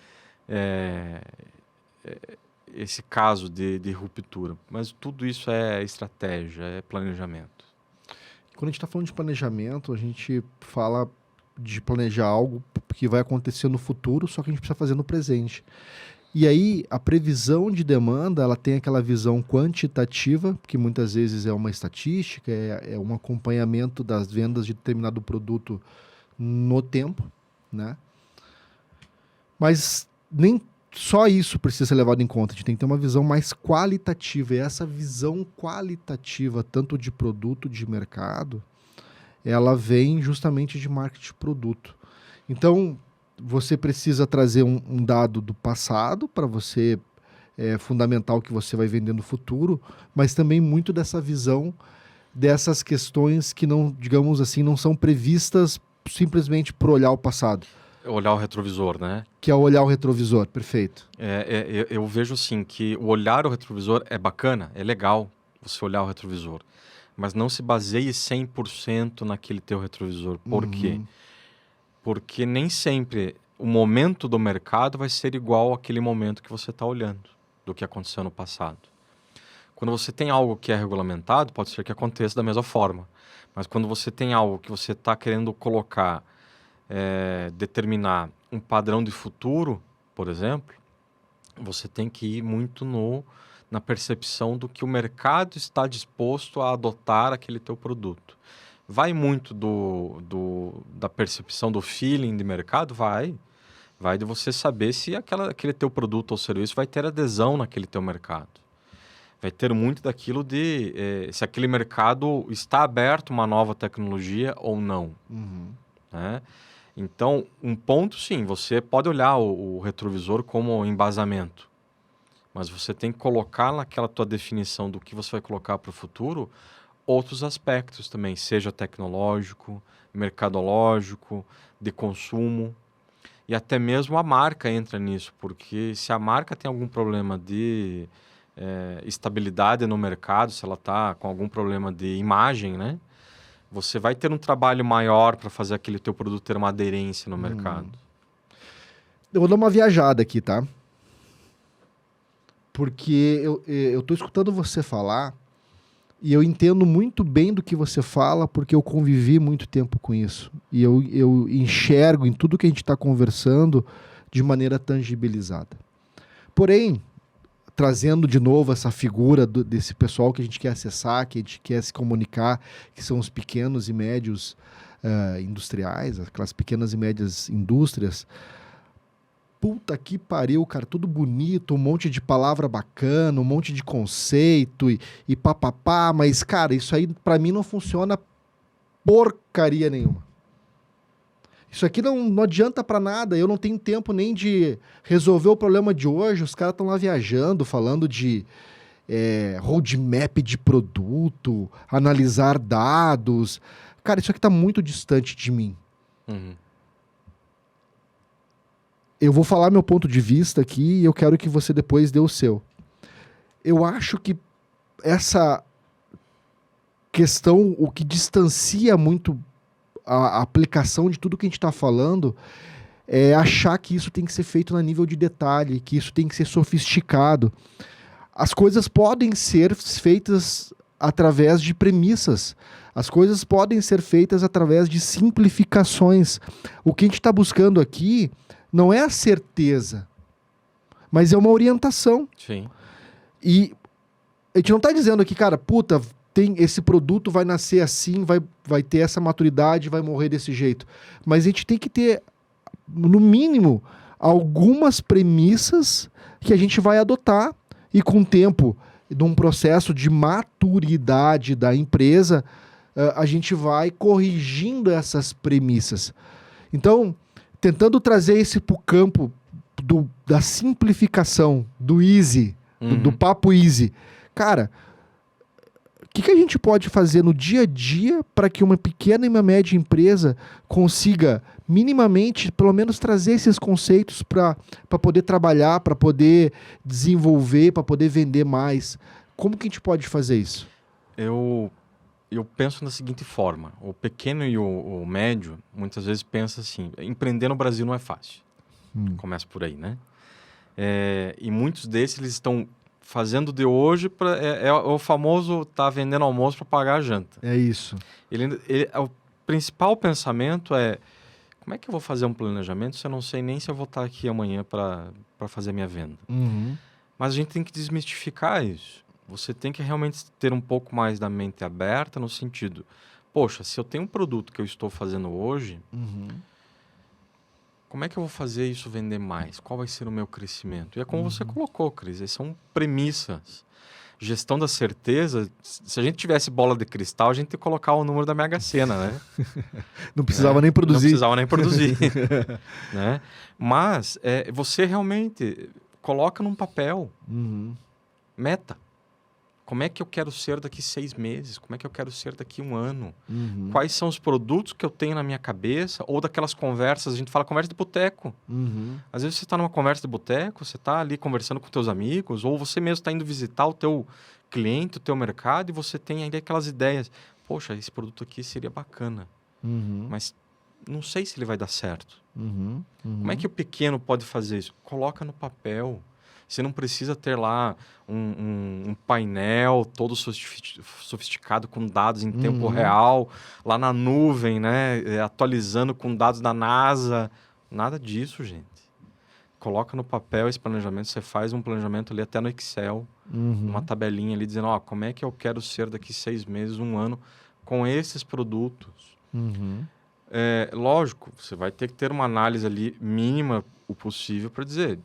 caso de ruptura. Mas tudo isso é estratégia, é planejamento. Quando a gente está falando de planejamento, a gente fala de planejar algo que vai acontecer no futuro, só que a gente precisa fazer no presente. E aí, a previsão de demanda, ela tem aquela visão quantitativa, que muitas vezes é uma estatística, é um acompanhamento das vendas de determinado produto no tempo, né? Mas nem só isso precisa ser levado em conta, a gente tem que ter uma visão mais qualitativa, e essa visão qualitativa, tanto de produto, de mercado, ela vem justamente de marketing de produto. Então, você precisa trazer um dado do passado para você fundamentar o que você vai vender no futuro, mas também muito dessa visão dessas questões que não, digamos assim, não são previstas simplesmente por olhar o passado. Olhar o retrovisor, né? Que é olhar o retrovisor, perfeito. Eu vejo assim que o olhar o retrovisor é bacana, é legal você olhar o retrovisor, mas não se baseie 100% naquele teu retrovisor. Por quê? Porque nem sempre o momento do mercado vai ser igual àquele momento que você está olhando, do que aconteceu no passado. Quando você tem algo que é regulamentado, pode ser que aconteça da mesma forma. Mas quando você tem algo que você está querendo colocar, determinar um padrão de futuro, por exemplo, você tem que ir muito na percepção do que o mercado está disposto a adotar aquele teu produto. Vai muito da percepção do feeling de mercado? Vai de você saber se aquele teu produto ou serviço vai ter adesão naquele teu mercado. Vai ter muito daquilo de se aquele mercado está aberto a uma nova tecnologia ou não. Né? Então, um ponto, sim, você pode olhar o retrovisor como embasamento, mas você tem que colocar naquela tua definição do que você vai colocar para o futuro outros aspectos também, seja tecnológico, mercadológico, de consumo, e até mesmo a marca entra nisso, porque se a marca tem algum problema de estabilidade no mercado, se ela está com algum problema de imagem, né? Você vai ter um trabalho maior para fazer aquele teu produto ter uma aderência no mercado. Eu vou dar uma viajada aqui, tá? Porque eu tô escutando você falar e eu entendo muito bem do que você fala, porque eu convivi muito tempo com isso. E eu enxergo em tudo que a gente está conversando de maneira tangibilizada. Porém, trazendo de novo essa figura desse pessoal que a gente quer acessar, que a gente quer se comunicar, que são os pequenos e médios industriais, aquelas pequenas e médias indústrias. Puta que pariu, cara, tudo bonito, um monte de palavra bacana, um monte de conceito e papapá, mas, cara, isso aí pra mim não funciona porcaria nenhuma. Isso aqui não adianta pra nada, eu não tenho tempo nem de resolver o problema de hoje, os caras estão lá viajando, falando de roadmap de produto, analisar dados. Cara, isso aqui tá muito distante de mim. Eu vou falar meu ponto de vista aqui e eu quero que você depois dê o seu. Eu acho que essa questão, o que distancia muito a aplicação de tudo que a gente está falando, é achar que isso tem que ser feito no nível de detalhe, que isso tem que ser sofisticado. As coisas podem ser feitas através de premissas. As coisas podem ser feitas através de simplificações. O que a gente está buscando aqui não é a certeza. mas é uma orientação. Sim. E a gente não está dizendo aqui, cara, puta, esse produto vai nascer assim, vai ter essa maturidade, vai morrer desse jeito. Mas a gente tem que ter, no mínimo, algumas premissas que a gente vai adotar e com o tempo, num processo de maturidade da empresa, a gente vai corrigindo essas premissas. Então, tentando trazer isso para o campo da simplificação, do easy, do papo easy. Cara, o que a gente pode fazer no dia a dia para que uma pequena e uma média empresa consiga minimamente, pelo menos, trazer esses conceitos para poder trabalhar, para poder desenvolver, para poder vender mais? Como que a gente pode fazer isso? Eu penso da seguinte forma. O pequeno e o médio, muitas vezes, pensa assim, empreender no Brasil não é fácil. Começa por aí, né? E muitos desses, eles estão fazendo de hoje, é o famoso tá vendendo almoço para pagar a janta. É isso. O principal pensamento é, como é que eu vou fazer um planejamento se eu não sei nem se eu vou estar aqui amanhã para fazer a minha venda? Mas a gente tem que desmistificar isso. Você tem que realmente ter um pouco mais da mente aberta no sentido, poxa, se eu tenho um produto que eu estou fazendo hoje, como é que eu vou fazer isso vender mais? Qual vai ser o meu crescimento? E é como você colocou, Cris, são premissas. Gestão da certeza, se a gente tivesse bola de cristal, a gente ia colocar o número da Mega Sena, né? Não precisava nem produzir. Não precisava nem produzir. Né? Mas você realmente coloca num papel meta. Como é que eu quero ser daqui 6 meses? Como é que eu quero ser daqui 1 ano? Quais são os produtos que eu tenho na minha cabeça? Ou daquelas conversas, a gente fala conversa de boteco. Às vezes você está numa conversa de boteco, você está ali conversando com teus amigos, ou você mesmo está indo visitar o teu cliente, o teu mercado, e você tem ainda aquelas ideias. Poxa, esse produto aqui seria bacana, mas não sei se ele vai dar certo. Como é que o pequeno pode fazer isso? Coloca no papel. Você não precisa ter lá um painel todo sofisticado com dados em tempo real, lá na nuvem, né? Atualizando com dados da NASA. Nada disso, gente. Coloca no papel esse planejamento. Você faz um planejamento ali até no Excel, uma tabelinha ali dizendo, como é que eu quero ser daqui 6 meses, 1 ano, com esses produtos. Lógico, você vai ter que ter uma análise ali mínima o possível para dizer...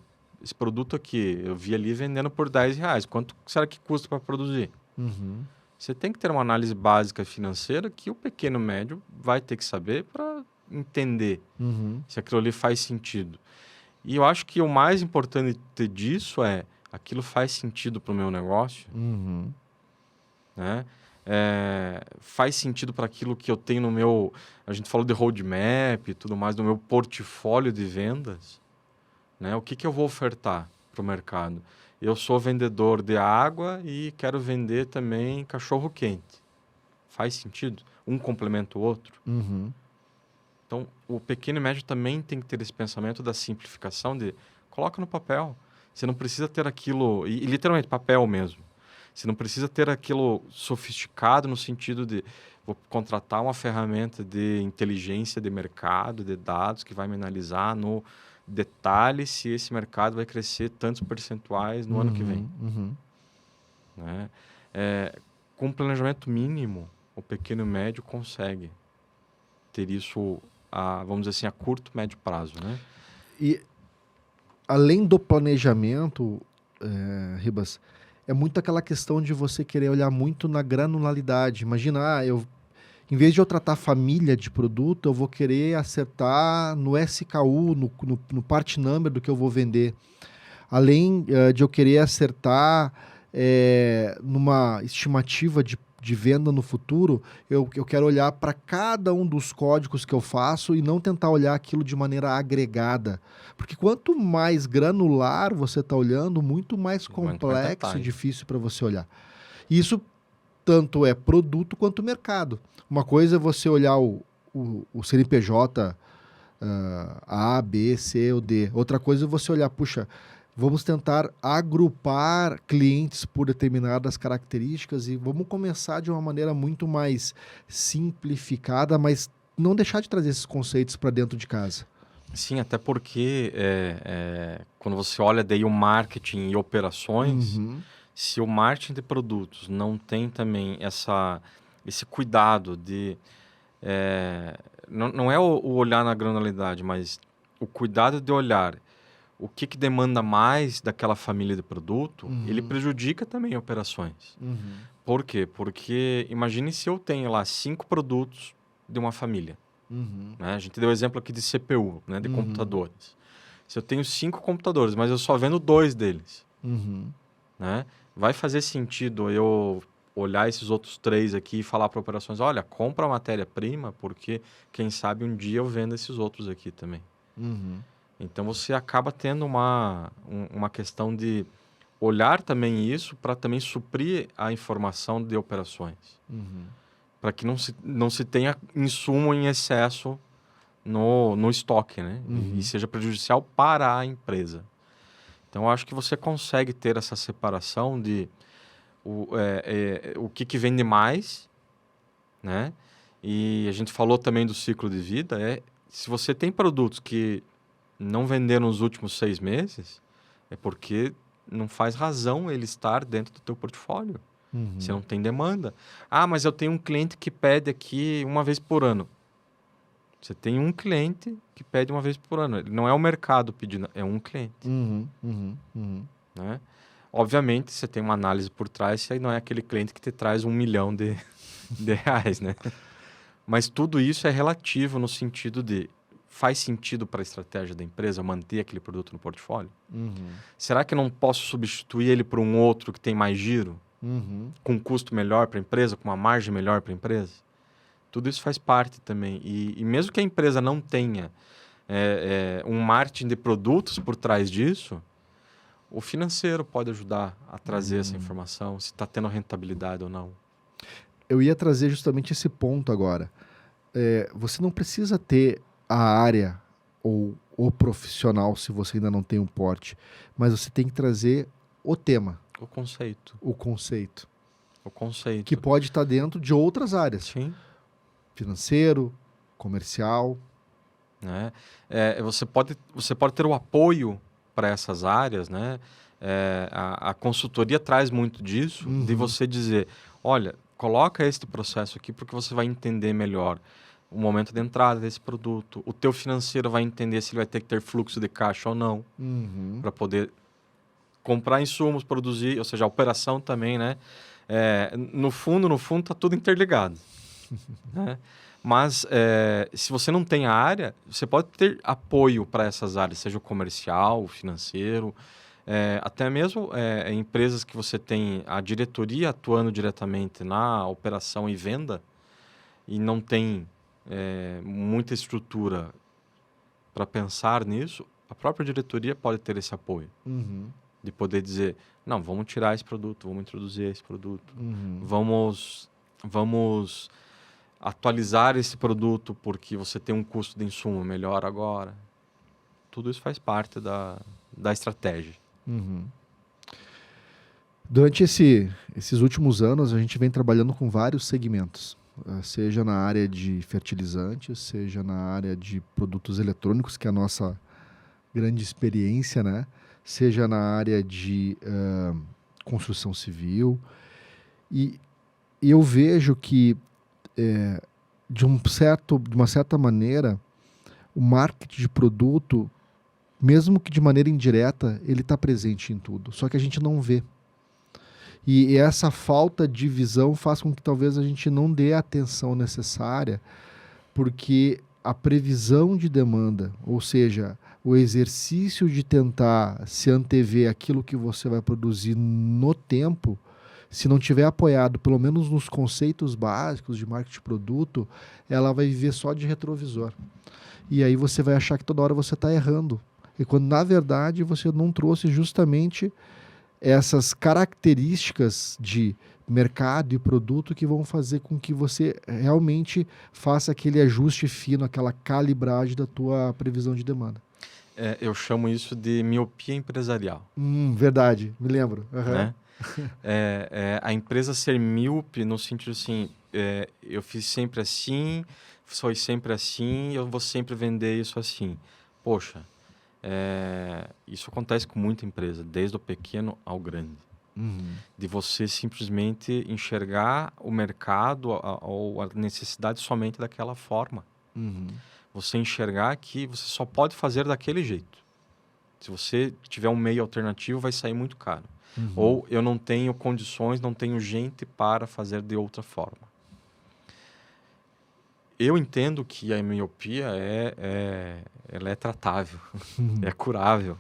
Esse produto aqui, eu vi ali vendendo por R$10. Quanto será que custa para produzir? Você tem que ter uma análise básica financeira que o pequeno e médio vai ter que saber para entender se aquilo ali faz sentido. E eu acho que o mais importante disso é aquilo faz sentido para o meu negócio, né? Faz sentido para aquilo que eu tenho no meu... A gente falou de roadmap e tudo mais, no meu portfólio de vendas. Né? O que eu vou ofertar para o mercado? Eu sou vendedor de água e quero vender também cachorro-quente. Faz sentido? Um complementa o outro? Então, o pequeno e médio também tem que ter esse pensamento da simplificação de coloca no papel. Você não precisa ter aquilo... E literalmente, papel mesmo. Você não precisa ter aquilo sofisticado no sentido de vou contratar uma ferramenta de inteligência de mercado, de dados, que vai me analisar no... detalhe se esse mercado vai crescer tantos percentuais no ano que vem. Né? Com um planejamento mínimo, o pequeno e médio consegue ter isso, vamos dizer assim, a curto, médio prazo. Né? E além do planejamento, Ribas, é muito aquela questão de você querer olhar muito na granularidade. Imagina, em vez de eu tratar família de produto, eu vou querer acertar no SKU, no part number do que eu vou vender. Além de eu querer acertar numa estimativa de venda no futuro, eu quero olhar para cada um dos códigos que eu faço e não tentar olhar aquilo de maneira agregada. Porque quanto mais granular você está olhando, muito mais complexo e difícil para você olhar. Isso tanto é produto quanto mercado. Uma coisa é você olhar o CNPJ A, B, C ou D. Outra coisa é você olhar, puxa, vamos tentar agrupar clientes por determinadas características e vamos começar de uma maneira muito mais simplificada, mas não deixar de trazer esses conceitos para dentro de casa. Sim, até porque quando você olha daí o marketing e operações, Uhum, se o marketing de produtos não tem também esse cuidado de... não é o olhar na granularidade, mas o cuidado de olhar o que demanda mais daquela família de produto, ele uhum, prejudica também operações. uhum, Por quê? Porque imagine se eu tenho lá 5 produtos de uma família. uhum, Né? A gente deu exemplo aqui de CPU, né? De uhum, computadores. Se eu tenho 5 computadores, mas eu só vendo 2 deles, uhum, né? Vai fazer sentido eu olhar esses outros 3 aqui e falar para operações, olha, compra a matéria-prima, porque quem sabe um dia eu vendo esses outros aqui também. uhum, Então você acaba tendo uma questão de olhar também isso para também suprir a informação de operações, uhum, para que não se tenha insumo em excesso no estoque, né? E uhum, seja prejudicial para a empresa. Então, eu acho que você consegue ter essa separação de o que vende mais, né? E a gente falou também do ciclo de vida. Se você tem produtos que não venderam nos últimos 6 meses, é porque não faz razão ele estar dentro do teu portfólio. Você uhum. não tem demanda. Ah, mas eu tenho um cliente que pede aqui uma vez por ano. Você tem um cliente que pede uma vez por ano. Ele não é o mercado pedindo, é um cliente, Uhum, uhum, uhum. né? Obviamente, você tem uma análise por trás, se aí não é aquele cliente que te traz 1 milhão de reais, né? Mas tudo isso é relativo no sentido de faz sentido para a estratégia da empresa manter aquele produto no portfólio? Uhum, Será que eu não posso substituir ele por um outro que tem mais giro, uhum, com um custo melhor para a empresa, com uma margem melhor para a empresa? Tudo isso faz parte também. E mesmo que a empresa não tenha um marketing de produtos por trás disso, o financeiro pode ajudar a trazer essa uhum. informação, se está tendo rentabilidade ou não. Eu ia trazer justamente esse ponto agora. Você não precisa ter a área ou o profissional se você ainda não tem um porte, mas você tem que trazer o tema, O conceito. o conceito, O que conceito. pode estar dentro de outras áreas, Sim. financeiro, comercial. Né? Você pode ter o apoio para essas áreas, né? A consultoria traz muito disso, de Uhum, você dizer, olha, coloca este processo aqui porque você vai entender melhor o momento de entrada desse produto. O teu financeiro vai entender se ele vai ter que ter fluxo de caixa ou não, uhum, para poder comprar insumos, produzir, ou seja, a operação também, né? No fundo, está tudo interligado, né? Mas se você não tem a área, você pode ter apoio para essas áreas, seja o comercial, o financeiro, até mesmo em empresas que você tem a diretoria atuando diretamente na operação e venda e não tem muita estrutura para pensar nisso, a própria diretoria pode ter esse apoio, uhum, de poder dizer, não, vamos tirar esse produto, vamos introduzir esse produto, uhum. vamos atualizar esse produto porque você tem um custo de insumo melhor agora. Tudo isso faz parte da estratégia. Uhum. Durante esses últimos anos, a gente vem trabalhando com vários segmentos, seja na área de fertilizantes, seja na área de produtos eletrônicos, que é a nossa grande experiência, né? Seja na área de construção civil. E, e eu vejo que, de uma certa maneira, o marketing de produto, mesmo que de maneira indireta, ele está presente em tudo, só que a gente não vê. E essa falta de visão faz com que talvez a gente não dê a atenção necessária, porque a previsão de demanda, ou seja, o exercício de tentar se antever aquilo que você vai produzir no tempo, se não tiver apoiado pelo menos nos conceitos básicos de marketing de produto, ela vai viver só de retrovisor. E aí você vai achar que toda hora você está errando. E quando na verdade você não trouxe justamente essas características de mercado e produto que vão fazer com que você realmente faça aquele ajuste fino, aquela calibragem da tua previsão de demanda. Eu chamo isso de miopia empresarial, Verdade, me lembro. Aham. né? A empresa ser míope no sentido assim, eu fiz sempre assim, foi sempre assim, eu vou sempre vender isso assim. Poxa, isso acontece com muita empresa, desde o pequeno ao grande. De você simplesmente enxergar o mercado ou a necessidade somente daquela forma. Você enxergar que você só pode fazer daquele jeito. Se você tiver um meio alternativo, vai sair muito caro. Ou eu não tenho condições, não tenho gente para fazer de outra forma. Eu entendo que a miopia ela é tratável, é curável.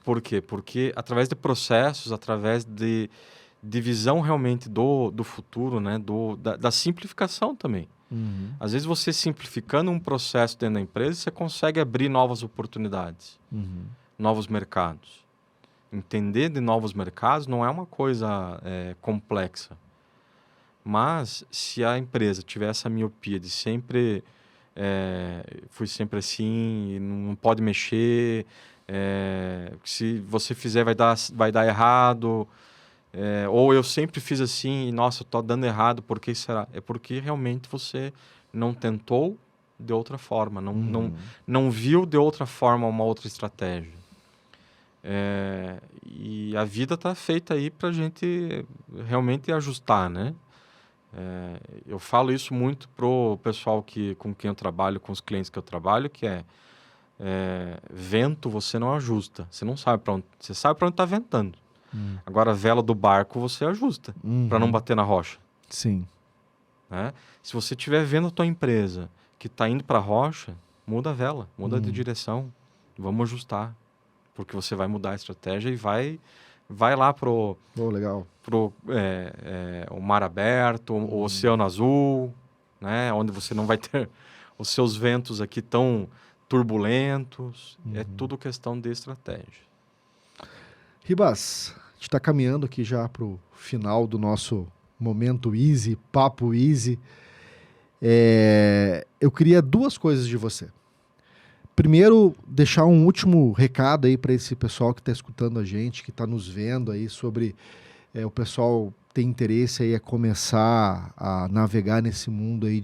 Por quê? Porque através de processos, através de visão realmente do futuro, né? Da simplificação também. Às vezes você simplificando um processo dentro da empresa, você consegue abrir novas oportunidades, novos mercados. Entender de novos mercados não é uma coisa complexa. Mas se a empresa tiver essa miopia de sempre fui sempre assim, não pode mexer, se você fizer vai dar errado, ou eu sempre fiz assim e nossa, eu tô dando errado, por que será? É porque realmente você não tentou de outra forma, não viu de outra forma uma outra estratégia. E a vida tá feita aí pra gente realmente ajustar, né? Eu falo isso muito pro pessoal com quem eu trabalho, com os clientes que eu trabalho, que vento você não ajusta. Você não sabe para onde, você sabe para onde está ventando. Agora a vela do barco você ajusta para não bater na rocha. Sim. Né? Se você estiver vendo a tua empresa que está indo para a rocha, muda a vela, muda de direção. Vamos ajustar, porque você vai mudar a estratégia e vai lá Legal. o mar aberto, o oceano azul, né? Onde você não vai ter os seus ventos aqui tão turbulentos. É tudo questão de estratégia. Ribas, a gente está caminhando aqui já para o final do nosso momento easy, papo easy. Eu queria duas coisas de você. Primeiro, deixar um último recado aí para esse pessoal que está escutando a gente, que está nos vendo aí sobre o pessoal tem interesse aí a começar a navegar nesse mundo aí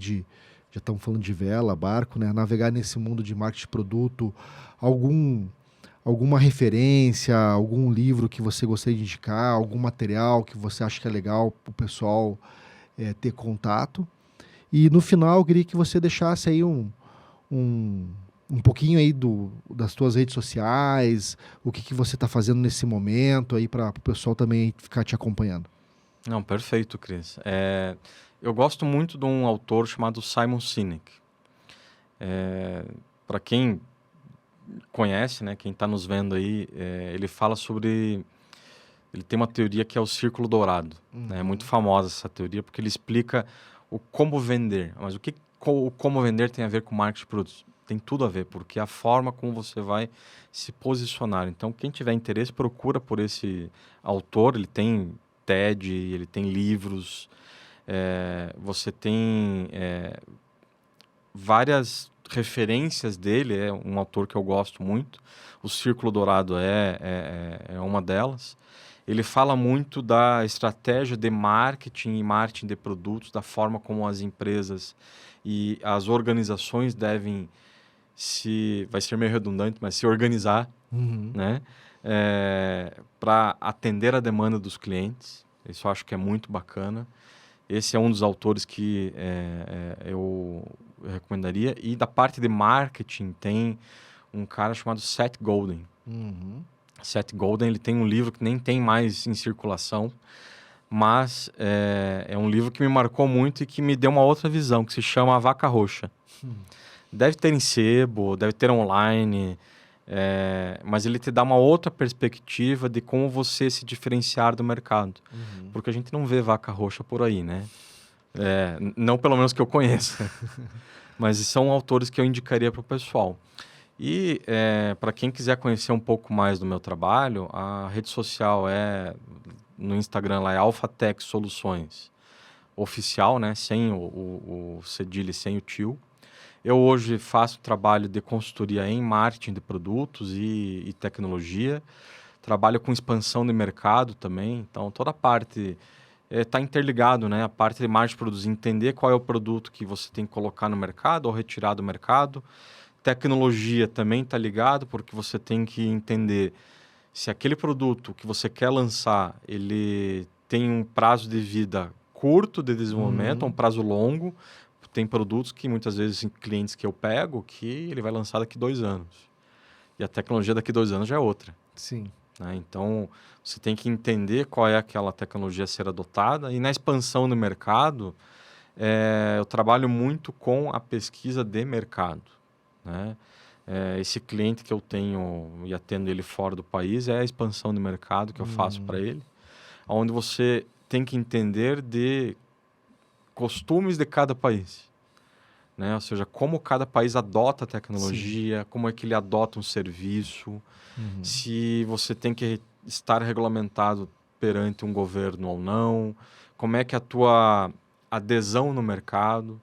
já estamos falando de vela, barco, né? Navegar nesse mundo de marketing de produto, alguma referência, algum livro que você gostaria de indicar, algum material que você acha que é legal para o pessoal ter contato. E no final eu queria que você deixasse aí um pouquinho aí das tuas redes sociais, o que você está fazendo nesse momento aí para o pessoal também ficar te acompanhando. Não, perfeito, Cris. Eu gosto muito de um autor chamado Simon Sinek. Para quem conhece, né, quem está nos vendo aí, ele fala sobre... Ele tem uma teoria que é o círculo dourado. Né? É muito famosa essa teoria porque ele explica o como vender. Mas o como vender tem a ver com marketing de produtos? Tem tudo a ver, porque é a forma como você vai se posicionar. Então, quem tiver interesse, procura por esse autor. Ele tem TED, ele tem livros. Você tem várias referências dele. É um autor que eu gosto muito. O Círculo Dourado é uma delas. Ele fala muito da estratégia de marketing e marketing de produtos, da forma como as empresas e as organizações devem vai ser meio redundante, mas se organizar, né? Para atender a demanda dos clientes. Isso eu acho que é muito bacana. Esse é um dos autores que eu recomendaria. E da parte de marketing tem um cara chamado Seth Godin. Seth Godin, ele tem um livro que nem tem mais em circulação, mas é um livro que me marcou muito e que me deu uma outra visão, que se chama A Vaca Roxa. Deve ter em sebo, deve ter online, mas ele te dá uma outra perspectiva de como você se diferenciar do mercado. Porque a gente não vê vaca roxa por aí, né? Não pelo menos que eu conheça. Mas são autores que eu indicaria para o pessoal. E para quem quiser conhecer um pouco mais do meu trabalho, a rede social no Instagram lá é Alphatec Soluções Oficial, né? Sem o cedilha, sem o tio. Eu hoje faço trabalho de consultoria em marketing de produtos e tecnologia. Trabalho com expansão de mercado também. Então, toda a parte está interligado, né? A parte de marketing de produtos, entender qual é o produto que você tem que colocar no mercado ou retirar do mercado. Tecnologia também está ligado, porque você tem que entender se aquele produto que você quer lançar, ele tem um prazo de vida curto de desenvolvimento, um prazo longo. Tem produtos que muitas vezes, clientes que eu pego, que ele vai lançar daqui 2 anos. E a tecnologia daqui 2 anos já é outra. Sim. Né? Então, você tem que entender qual é aquela tecnologia a ser adotada. E na expansão do mercado, eu trabalho muito com a pesquisa de mercado. Né? Esse cliente que eu tenho e atendo ele fora do país é a expansão de mercado que eu faço para ele, onde você tem que entender de costumes de cada país, né? Ou seja, como cada país adota a tecnologia, como é que ele adota um serviço, se você tem que estar regulamentado perante um governo ou não, como é que a tua adesão no mercado.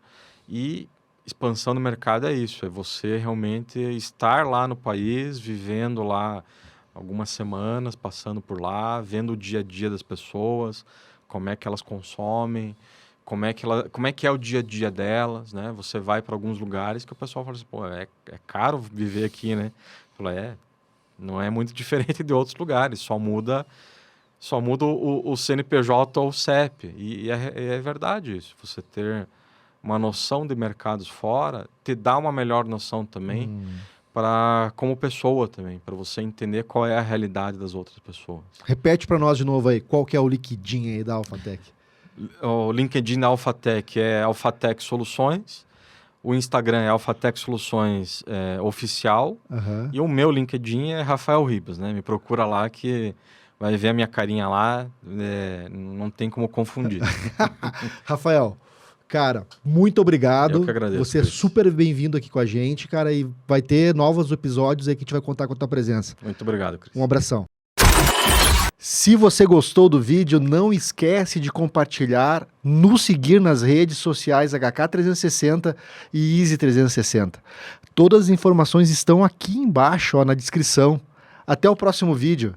E expansão do mercado é isso, é você realmente estar lá no país, vivendo lá algumas semanas, passando por lá, vendo o dia a dia das pessoas, como é que elas consomem, como é que é o dia a dia delas, né? Você vai para alguns lugares que o pessoal fala assim, pô, é caro viver aqui, né? Fala, não é muito diferente de outros lugares, só muda o CNPJ ou o CEP. E é verdade isso, você ter uma noção de mercados fora, te dá uma melhor noção também como pessoa também, para você entender qual é a realidade das outras pessoas. Repete para nós de novo aí, qual que é o LinkedIn aí da Alphatec? O LinkedIn da Alphatec é Alphatec Soluções, o Instagram é Alphatec Soluções Oficial, e o meu LinkedIn é Rafael Ribas, né? Me procura lá que vai ver a minha carinha lá, não tem como confundir. Rafael, cara, muito obrigado. Eu que agradeço. Você é super bem-vindo aqui com a gente, cara, e vai ter novos episódios aí que a gente vai contar com a tua presença. Muito obrigado, Cris. Um abração. Se você gostou do vídeo, não esquece de compartilhar, nos seguir nas redes sociais HK360 e Easy360. Todas as informações estão aqui embaixo, na descrição. Até o próximo vídeo.